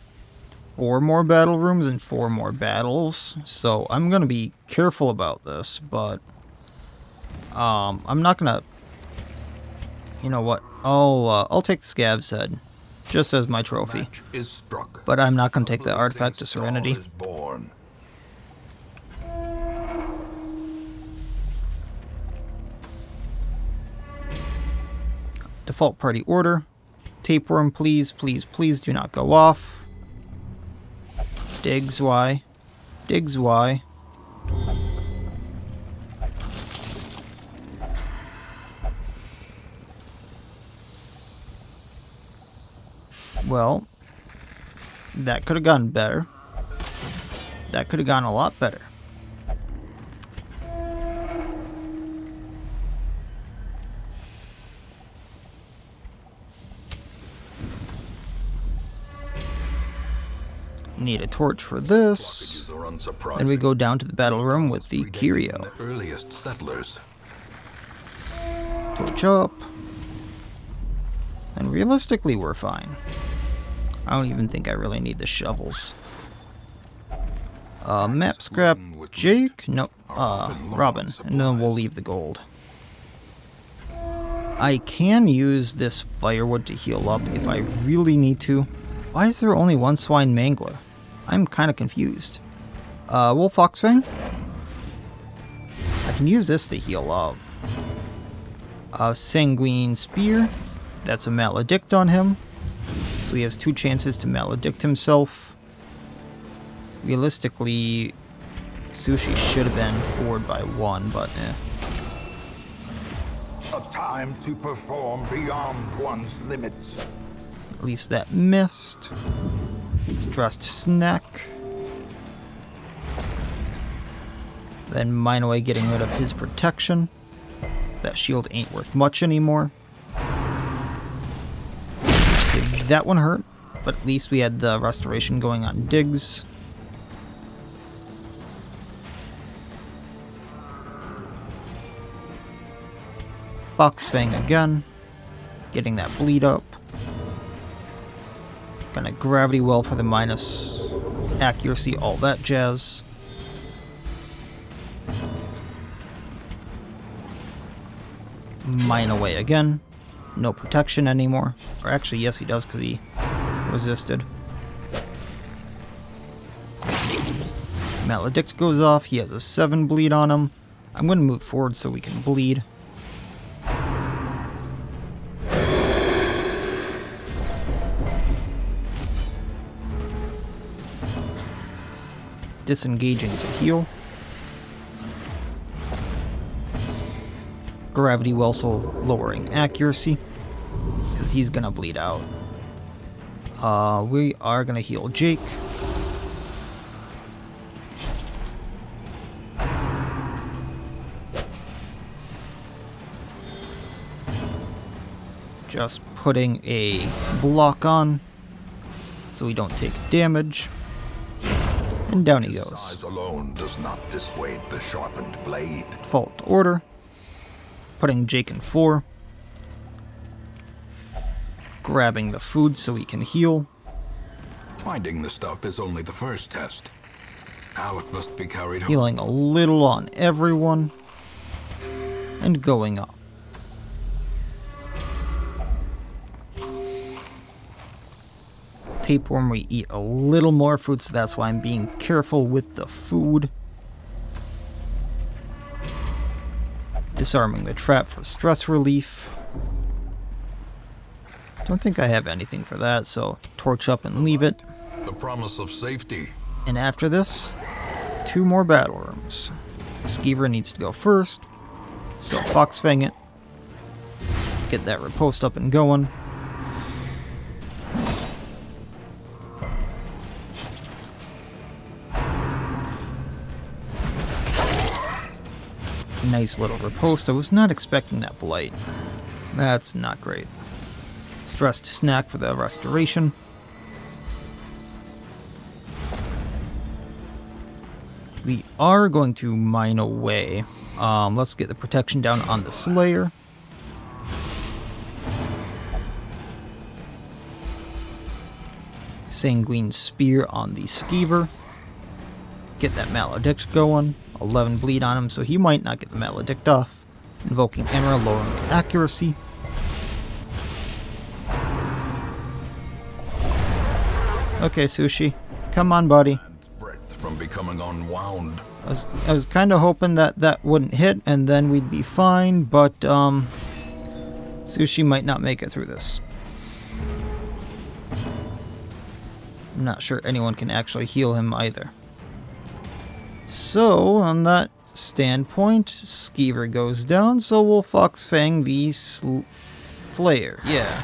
4 more battle rooms and 4 more battles, so I'm gonna be careful about this, but I'm not gonna. You know what? I'll take the Scav's Head, just as my trophy. Is struck. But I'm not gonna take the Artifact of Serenity. Is born. Default party order. Tapeworm, please, please, please do not go off. Diggs, why? Diggs, why? Well, that could have gone better. That could have gone a lot better. Need a torch for this. Then we go down to the battle room with the Curio. The earliest settlers. Torch up. And realistically, we're fine. I don't even think I really need the shovels. Map scrap. Jake? No. Robin. And then we'll leave the gold. I can use this firewood to heal up if I really need to. Why is there only one Swine Mangler? I'm kind of confused. Wolf Foxfang? I can use this to heal up. Sanguine Spear. That's a Maledict on him. So he has 2 chances to Maledict himself. Realistically, Sushi should have been forward by 1, but eh. A time to perform beyond one's limits. At least that missed. Stressed Snack. Then mine away getting rid of his protection. That shield ain't worth much anymore. Okay, that one hurt, but at least we had the restoration going on Diggs. Foxfang again. Getting that bleed up. Gonna gravity well for the minus accuracy, all that jazz. Mine away again. No protection anymore. Or actually, yes, he does because he resisted. Maledict goes off. He has a 7 bleed on him. I'm going to move forward so we can bleed. Disengaging to heal. Gravity well, so lowering accuracy, because he's gonna bleed out. We are gonna heal Jake. Just putting a block on so we don't take damage. And down he goes. Size alone does not dissuade the sharpened blade. Default order. Putting Jake in 4. Grabbing the food so he can heal. Finding the stuff is only the first test. Now it must be carried home. Healing a little on everyone. And going up. Tapeworm, we eat a little more food, so that's why I'm being careful with the food. Disarming the trap for stress relief. Don't think I have anything for that, so torch up and leave it. The promise of safety. And after this, 2 more battle rooms. Skeever needs to go first, so Foxfang it. Get that riposte up and going. Nice little riposte. I was not expecting that blight. That's not great. Stressed snack for the restoration. We are going to mine away. Let's get the protection down on the Slayer. Sanguine Spear on the Skeever. Get that Maledict going. 11 bleed on him, so he might not get the Maledict off. Invoking Emerald, lowering accuracy. Okay, Sushi. Come on, buddy. From becoming unwound. I was kind of hoping that that wouldn't hit, and then we'd be fine, but Sushi might not make it through this. I'm not sure anyone can actually heal him either. So, on that standpoint, Skeever goes down, so we'll Foxfang the Flayer. Yeah.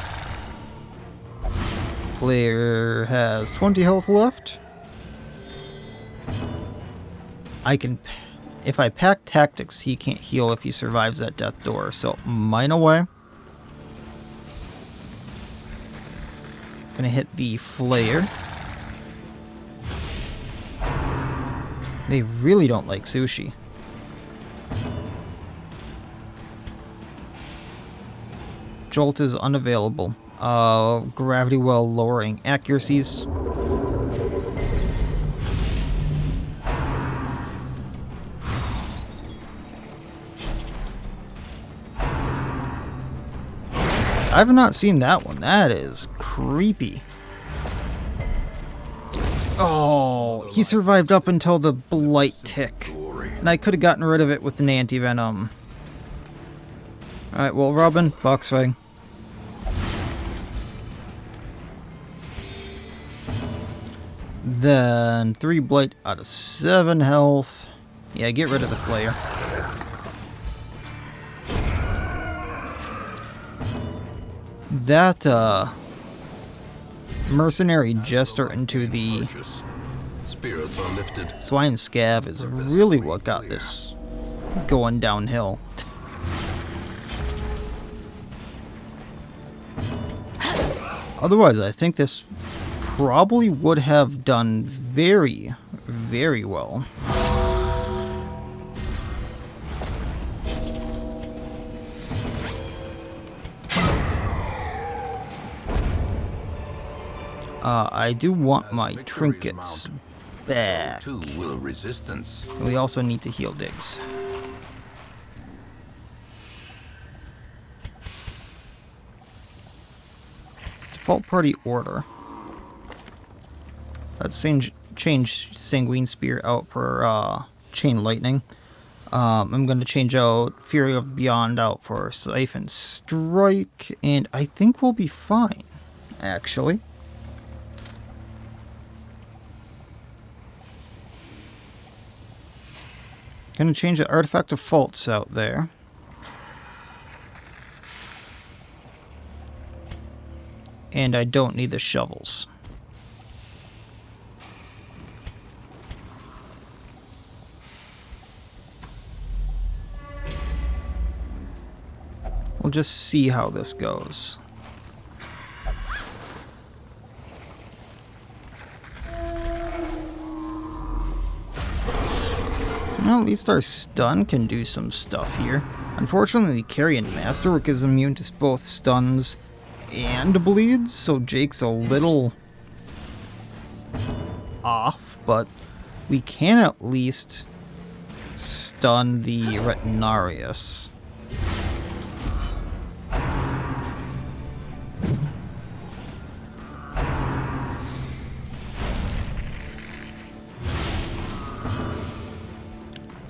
Flayer has 20 health left. I can... If I pack Tactics, he can't heal if he survives that death door, so mine away. Gonna hit the Flayer. They really don't like Sushi. Jolt is unavailable. Gravity well lowering accuracies. I've not seen that one. That is creepy. Oh, he survived up until the blight tick. And I could have gotten rid of it with an anti-venom. Alright, well, Robin, Foxfang. Then 3 blight out of 7 health. Yeah, get rid of the Flayer. That, Mercenary Jester into the Spirits are lifted. Swine Scav is really what got this going downhill. Otherwise, I think this probably would have done very, very well. I do want my trinkets back. Will resistance. We also need to heal Diggs. Default party order. Let's change Sanguine Spear out for Chain Lightning. I'm going to change out Fury of Beyond out for Siphon Strike, and I think we'll be fine, actually. Gonna change the Artifact of Faults out there. And I don't need the shovels. We'll just see how this goes. Well, at least our stun can do some stuff here. Unfortunately, Carrion Masterwork is immune to both stuns and bleeds, so Jake's a little off, but we can at least stun the Retinarius.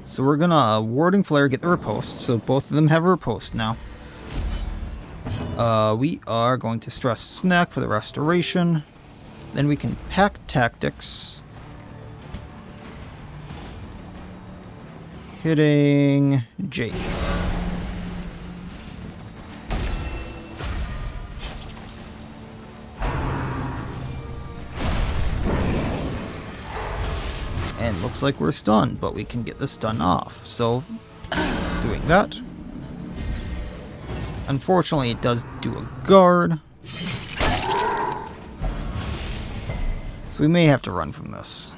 So we're gonna Warding Flare, get the riposte, so both of them have a riposte now. We are going to stress snack for the restoration. Then we can pack Tactics. Hitting Jake. And looks like we're stunned, but we can get the stun off. So, doing that. Unfortunately, it does do a guard. So we may have to run from this.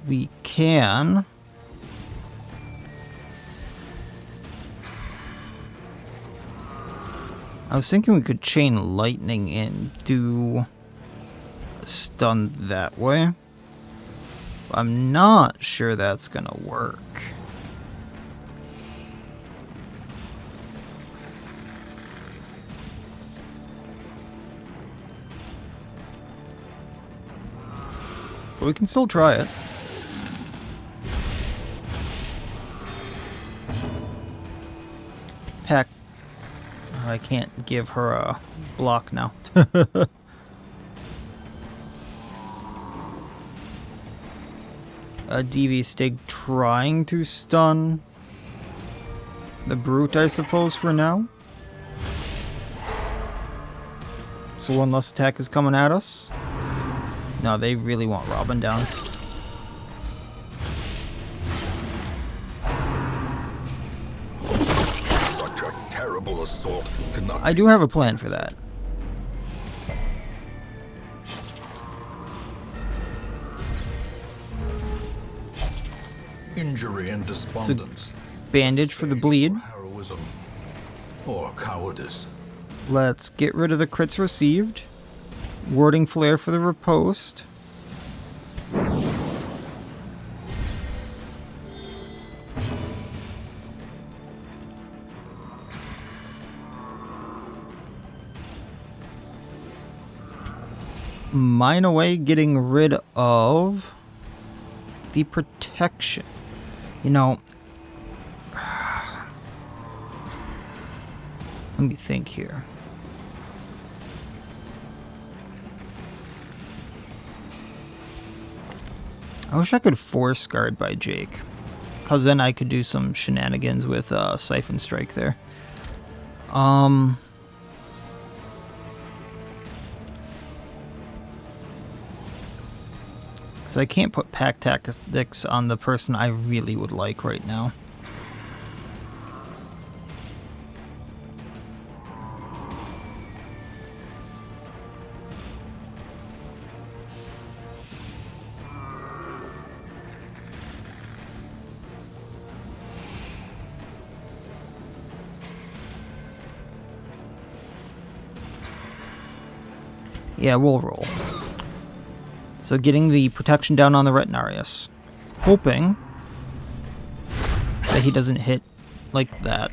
We can... I was thinking we could chain lightning in, do a stun that way. I'm not sure that's gonna work. But we can still try it. Pack. I can't give her a block now. A DV Stig trying to stun the Brute, I suppose, for now. So one less attack is coming at us. No, they really want Robin down. Such a terrible assault cannot. I do have a plan for that. Injury and despondence. Bandage for the bleed. Heroism or cowardice. Let's get rid of the crits received. Warding Flare for the riposte. Mine away, getting rid of the protection. You know, let me think here. I wish I could force guard by Jake, because then I could do some shenanigans with Siphon Strike there. So I can't put pack tactics on the person I really would like right now. Yeah, we'll roll. So getting the protection down on the Retinarius. Hoping that he doesn't hit like that.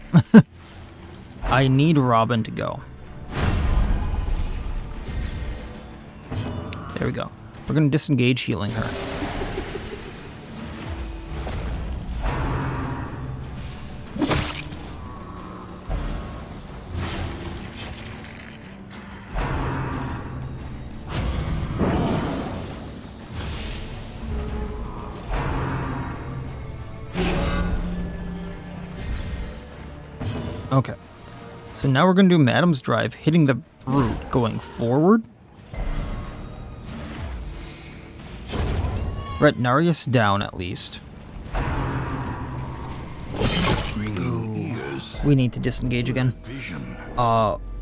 I need Robin to go. There we go. We're going to disengage healing her. Okay, so now we're going to do Madam's Drive, hitting the Brute, going forward. Retinarius down, at least. We need to disengage again.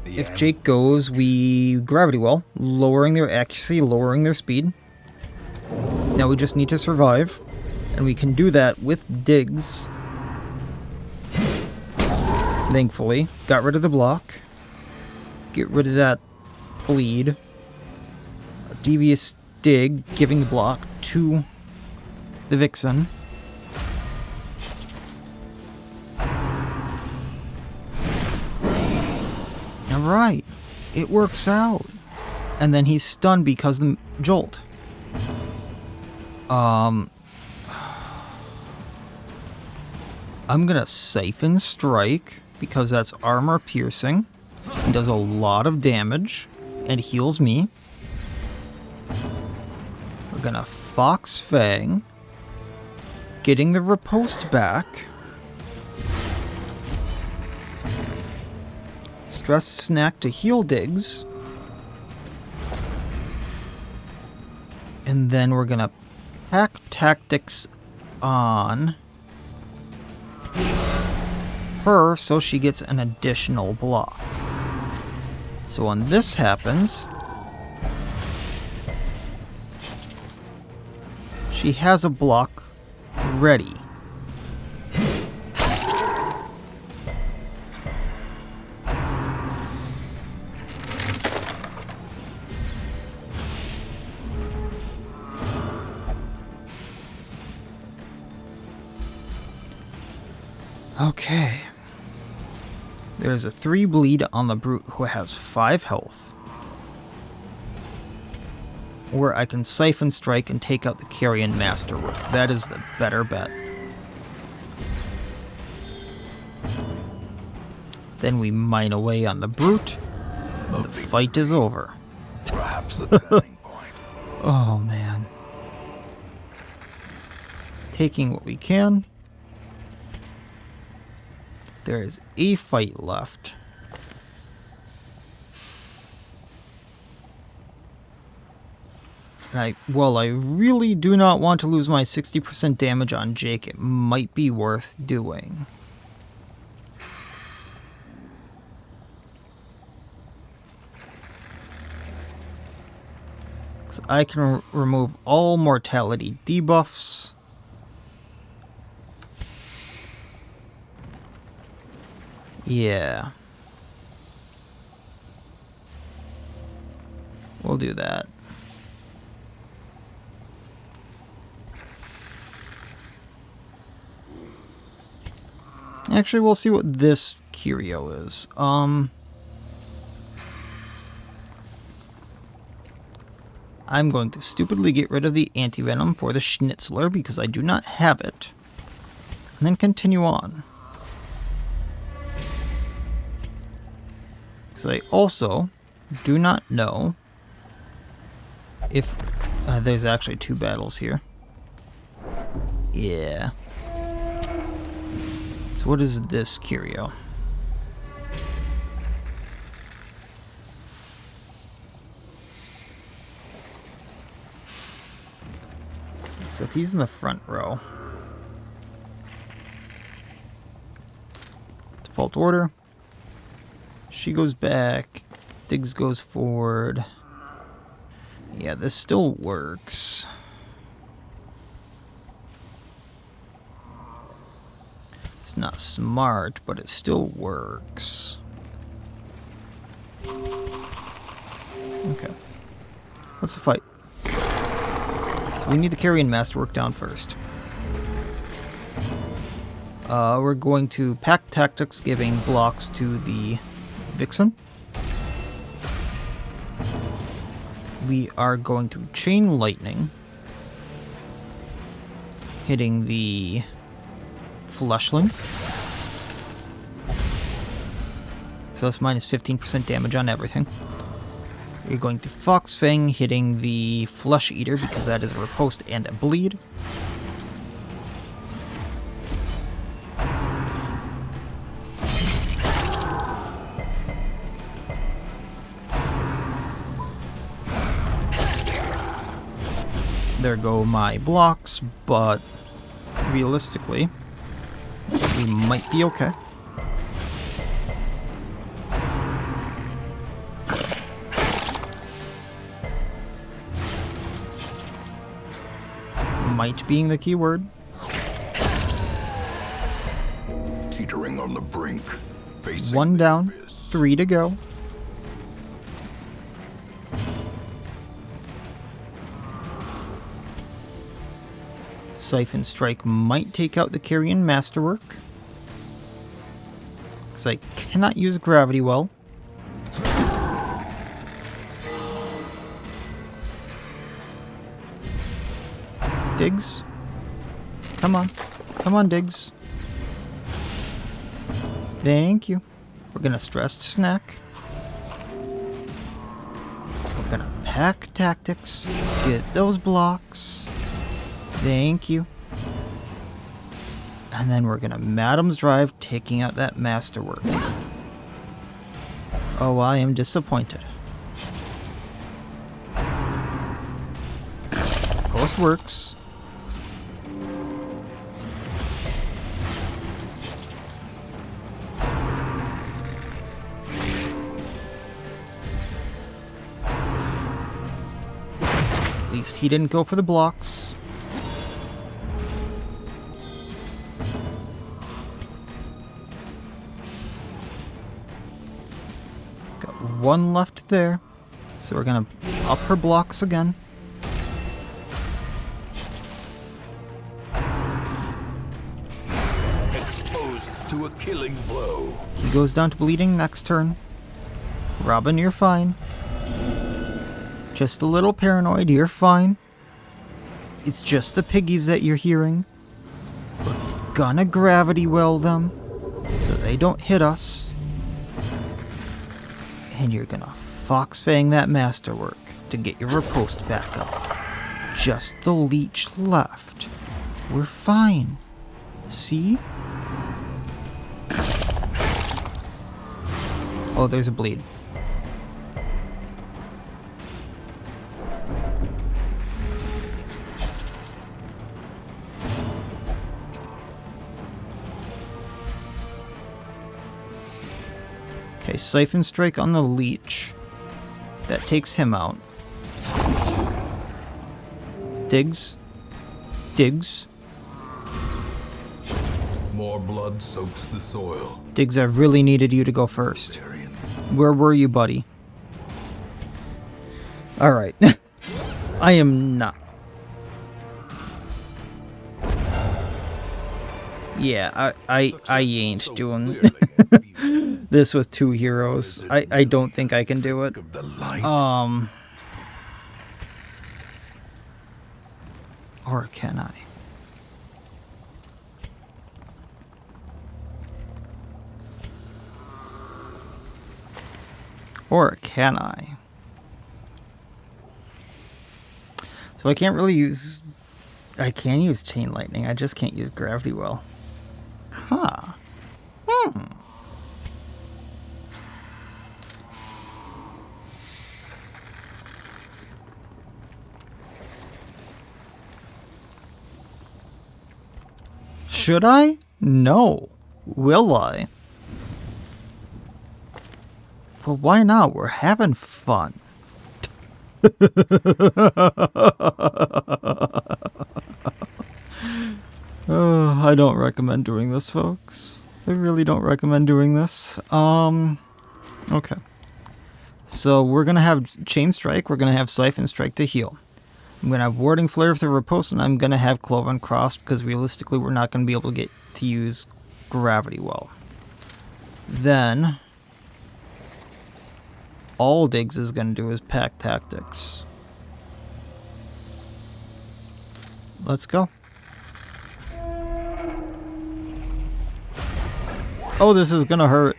If Jake goes, we Gravity Well, lowering their accuracy, lowering their speed. Now we just need to survive, and we can do that with digs. Thankfully, got rid of the block. Get rid of that bleed. A devious dig, giving the block to the Vixen. Alright, it works out. And then he's stunned because of the Jolt. I'm gonna Siphon Strike, because that's armor piercing. It does a lot of damage and heals me. We're gonna Fox Fang, getting the riposte back. Stress Snack to heal digs. And then we're gonna Pack tactics on her so she gets an additional block. So when this happens, she has a block ready. Okay. There's a 3 bleed on the brute who has 5 health. Or I can Siphon Strike and take out the Carrion Masterwork. That is the better bet. Then we mine away on the brute. And the fight is over. Perhaps the turning point. Oh man. Taking what we can. There is a fight left. And I really do not want to lose my 60% damage on Jake. It might be worth doing. So I can remove all mortality debuffs. Yeah. We'll do that. Actually, we'll see what this curio is. I'm going to stupidly get rid of the anti-venom for the Schnitzler because I do not have it. And then continue on. Because I also do not know if there's actually 2 battles here. Yeah. So what is this curio? So if he's in the front row. Default order. She goes back. Diggs goes forward. Yeah, this still works. It's not smart, but it still works. Okay. What's the fight? So we need the Carrion Masterwork down first. We're going to pack tactics, giving blocks to the Vixen. We are going to chain lightning, hitting the Fleshling. So that's minus 15% damage on everything. We're going to Fox Fang, hitting the Flesh Eater because that is a riposte and a bleed. There go my blocks, but realistically, we might be okay. Might being the key word. Teetering on the brink. Facing 1 down, abyss. 3 to go. Siphon Strike might take out the Carrion Masterwork. Because I cannot use Gravity Well. Diggs. Come on. Come on, Diggs. Thank you. We're gonna Stressed Snack. We're gonna pack tactics. Get those blocks. Thank you. And then we're gonna Madam's Drive, taking out that Masterwork. Oh, I am disappointed. Post works. least he didn't go for the blocks. Got one left there. So we're gonna up her blocks again. Exposed to a killing blow. He goes down to bleeding next turn. Robin, you're fine. Just a little paranoid, you're fine. It's just the piggies that you're hearing. We're gonna gravity well them so they don't hit us. And you're gonna foxfang that masterwork to get your riposte back up. Just the leech left. We're fine. See? Oh, there's a bleed. Okay, Siphon Strike on the leech. That takes him out. Digs. Digs. More blood soaks the soil. Diggs, I really needed you to go first. Where were you, buddy? Alright. I am not. Yeah, I ain't doing this with two heroes. I don't think I can do it. Or can I? Or can I? So I can't really use... I can use Chain Lightning, I just can't use Gravity Well. Huh. Should I? No. Will I? But why not? We're having fun. I don't recommend doing this, folks. I really don't recommend doing this. Okay. So we're going to have Chain Strike. We're going to have Siphon Strike to heal. I'm going to have Warding Flare for the riposte, and I'm going to have Cloven Cross, because realistically we're not going to be able to get to use Gravity Well. Then, all Diggs is going to do is Pack Tactics. Let's go. Oh, this is going to hurt.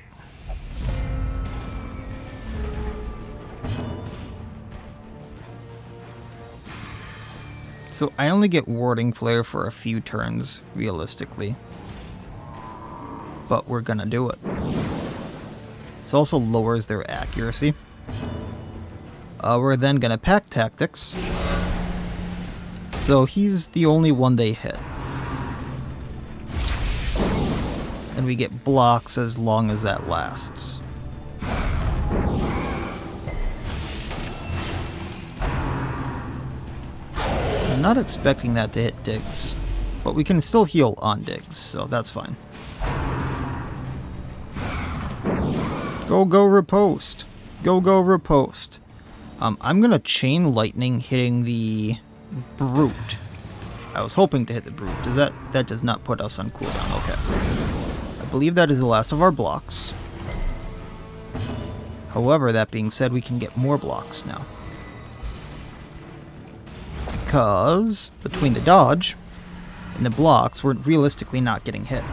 So I only get Warding Flare for a few turns, realistically. But we're gonna do it. This also lowers their accuracy. We're then gonna Pack Tactics. So he's the only one they hit. And we get blocks as long as that lasts. I'm not expecting that to hit Diggs, but we can still heal on Diggs, so that's fine. Go riposte. Go riposte. I'm gonna Chain Lightning hitting the Brute. I was hoping to hit the Brute. That does not put us on cooldown, okay. I believe that is the last of our blocks. However, that being said, we can get more blocks now. Because between the dodge and the blocks, we're realistically not getting hit.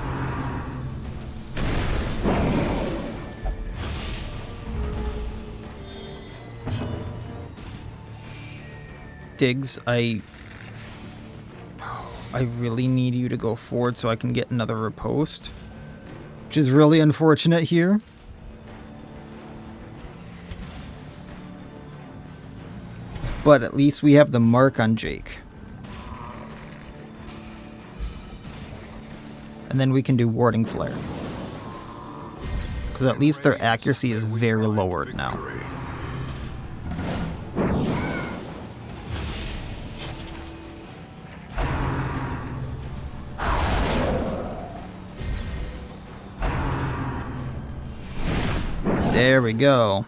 Diggs, I really need you to go forward so I can get another riposte, which is really unfortunate here. But at least we have the mark on Jake. And then we can do Warding Flare. Because at least their accuracy is very lowered now. There we go.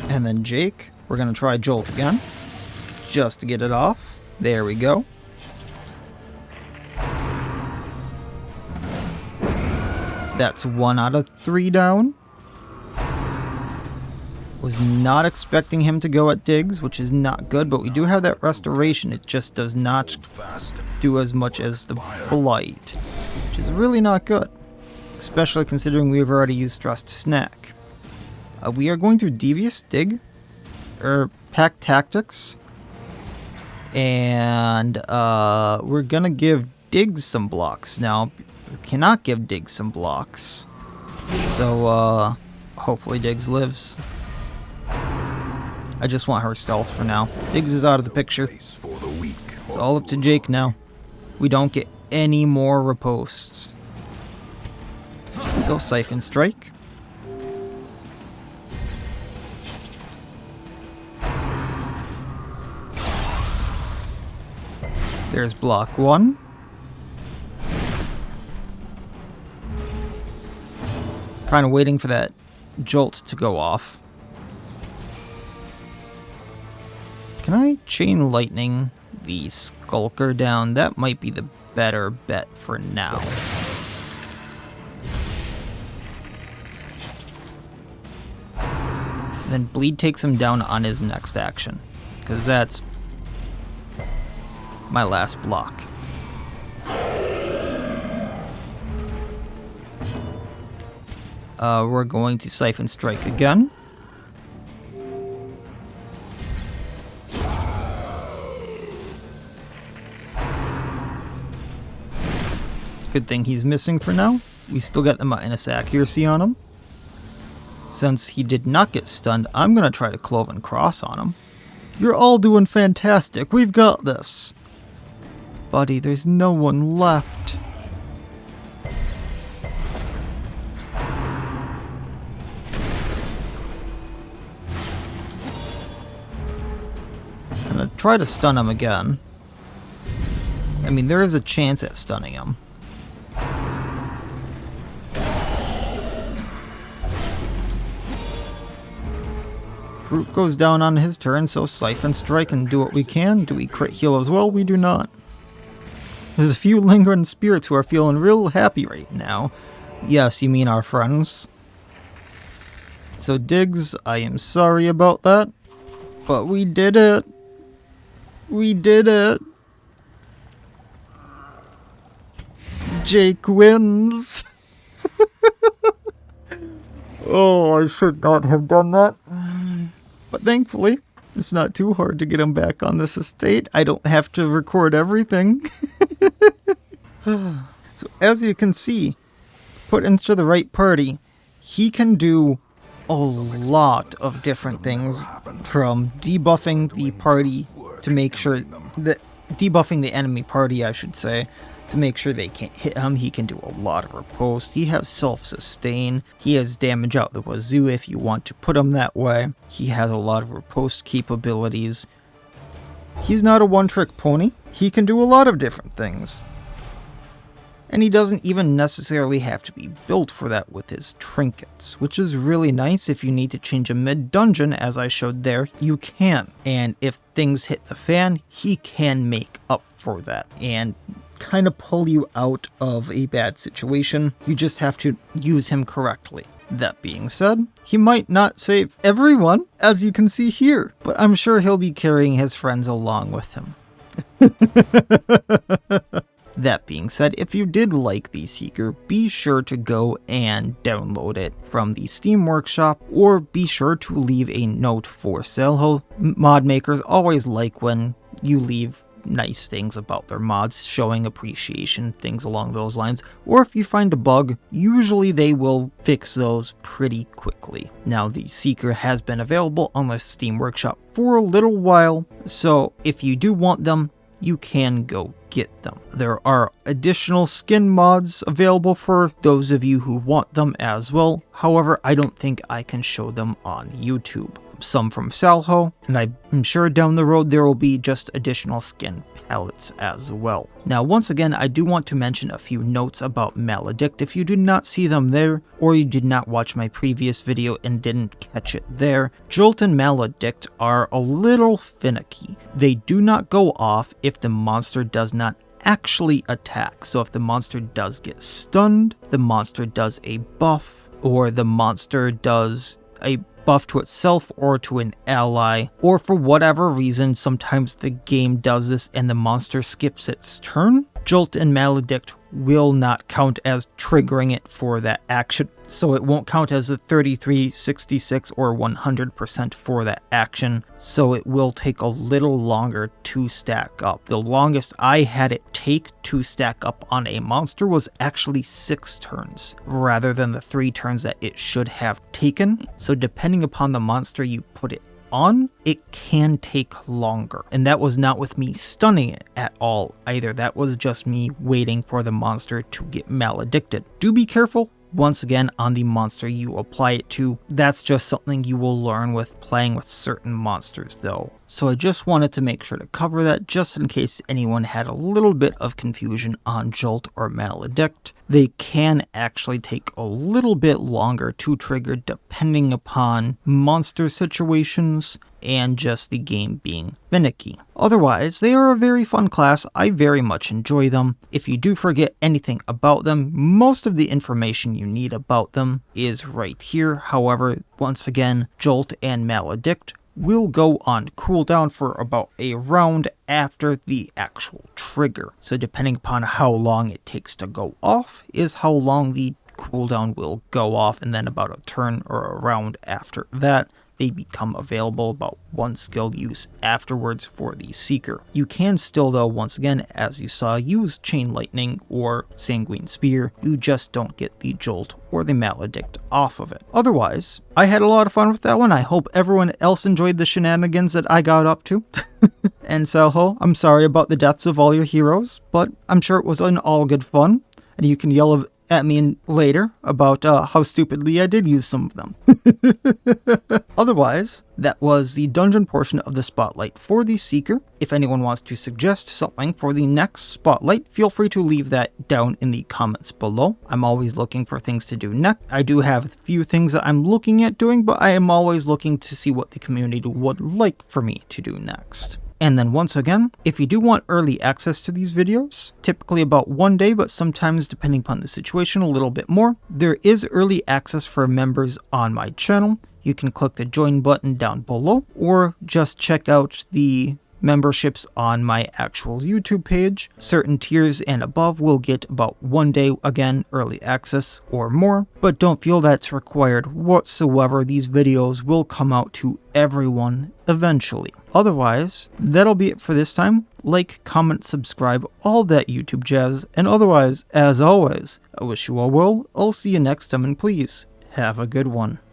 And then Jake, we're going to try Jolt again, just to get it off. There we go. That's 1 out of 3 down. Was not expecting him to go at digs, which is not good, but we do have that restoration. It just does not do as much as the blight, which is really not good, especially considering we've already used stressed snack. We are going to devious dig, or pack tactics, and we're gonna give digs some blocks. Now, we cannot give digs some blocks, so hopefully digs lives. I just want her stealth for now. Diggs is out of the picture. It's all up to Jake now. We don't get any more riposts. So Siphon Strike. There's block 1. Kind of waiting for that Jolt to go off. Can I chain lightning the Skulker down? That might be the better bet for now. Then Bleed takes him down on his next action, because that's my last block. We're going to Siphon Strike again. Good thing he's missing for now. We still got the minus accuracy on him. Since he did not get stunned, I'm going to try to Cloven Cross on him. You're all doing fantastic. We've got this. Buddy, there's no one left. I'm going to try to stun him again. I mean, there is a chance at stunning him. Brute goes down on his turn, so Siphon Strike and do what we can. Do we crit heal as well? We do not. There's a few lingering spirits who are feeling real happy right now. Yes, you mean our friends. So Diggs, I am sorry about that, but we did it. We did it. Jake wins. Oh, I should not have done that. But thankfully, it's not too hard to get him back on this estate. I don't have to record everything. So as you can see, put into the right party, he can do a lot of different things, from debuffing the party to make sure that debuffing the enemy party, I should say, to make sure they can't hit him. He can do a lot of riposte. He has self-sustain. He has damage out the wazoo if you want to put him that way. He has a lot of riposte capabilities. He's not a one-trick pony. He can do a lot of different things. And he doesn't even necessarily have to be built for that with his trinkets, which is really nice. If you need to change a mid-dungeon, as I showed there, you can. And if things hit the fan, he can make up for that and kind of pull you out of a bad situation. You just have to use him correctly. That being said, he might not save everyone, as you can see here, but I'm sure he'll be carrying his friends along with him. That being said, if you did like the Seeker, be sure to go and download it from the Steam Workshop, or be sure to leave a note for Sahlo. Mod makers always like when you leave nice things about their mods, showing appreciation, things along those lines. Or if you find a bug, usually they will fix those pretty quickly. Now, the Seeker has been available on the Steam Workshop for a little while, so if you do want them, you can go get them. There are additional skin mods available for those of you who want them as well. However, I don't think I can show them on YouTube. some from Sahlo, and I'm sure down the road there will be just additional skin palettes as well. Now once again, I do want to mention a few notes about Maledict if you did not see them there, or you did not watch my previous video and didn't catch it there. Jolt and Maledict are a little finicky. They do not go off if the monster does not actually attack. So if the monster does get stunned, the monster does a buff, or the monster does a buff to itself or to an ally, or for whatever reason, sometimes the game does this and the monster skips its turn, Jolt and Maledict will not count as triggering it for that action. So it won't count as a 33, 66, or 100% for that action. So it will take a little longer to stack up. The longest I had it take to stack up on a monster was actually 6 turns, rather than the 3 turns that it should have taken. So depending upon the monster you put it on, it can take longer. And that was not with me stunning it at all either. That was just me waiting for the monster to get maledicted. Do be careful once again on the monster you apply it to. That's just something you will learn with playing with certain monsters though. So I just wanted to make sure to cover that just in case anyone had a little bit of confusion on Jolt or Maledict. They can actually take a little bit longer to trigger depending upon monster situations and just the game being finicky. Otherwise, they are a very fun class. I very much enjoy them. If you do forget anything about them, most of the information you need about them is right here. However, once again, Jolt and Maledict will go on cooldown for about a round after the actual trigger. So depending upon how long it takes to go off is how long the cooldown will go off, and then about a turn or a round after that, they become available about 1 skill use afterwards for the Seeker. You can still though, once again, as you saw, use Chain Lightning or Sanguine Spear. You just don't get the Jolt or the Maledict off of it. Otherwise, I had a lot of fun with that one. I hope everyone else enjoyed the shenanigans that I got up to. And Sahlo, I'm sorry about the deaths of all your heroes, but I'm sure it was an all good fun. And you can yell at me later about how stupidly I did use some of them. Otherwise, that was the dungeon portion of the spotlight for the Seeker. If anyone wants to suggest something for the next spotlight, feel free to leave that down in the comments below. I'm always looking for things to do next. I do have a few things that I'm looking at doing, but I am always looking to see what the community would like for me to do next. And then once again, if you do want early access to these videos, typically about 1 day, but sometimes depending upon the situation a little bit more, there is early access for members on my channel. You can click the join button down below, or just check out the memberships on my actual YouTube page. Certain tiers and above will get about 1 day, again, early access or more, but don't feel that's required whatsoever. These videos will come out to everyone eventually. Otherwise, that'll be it for this time. Like, comment, subscribe, all that YouTube jazz, and otherwise, as always, I wish you all well. I'll see you next time, and please, have a good one.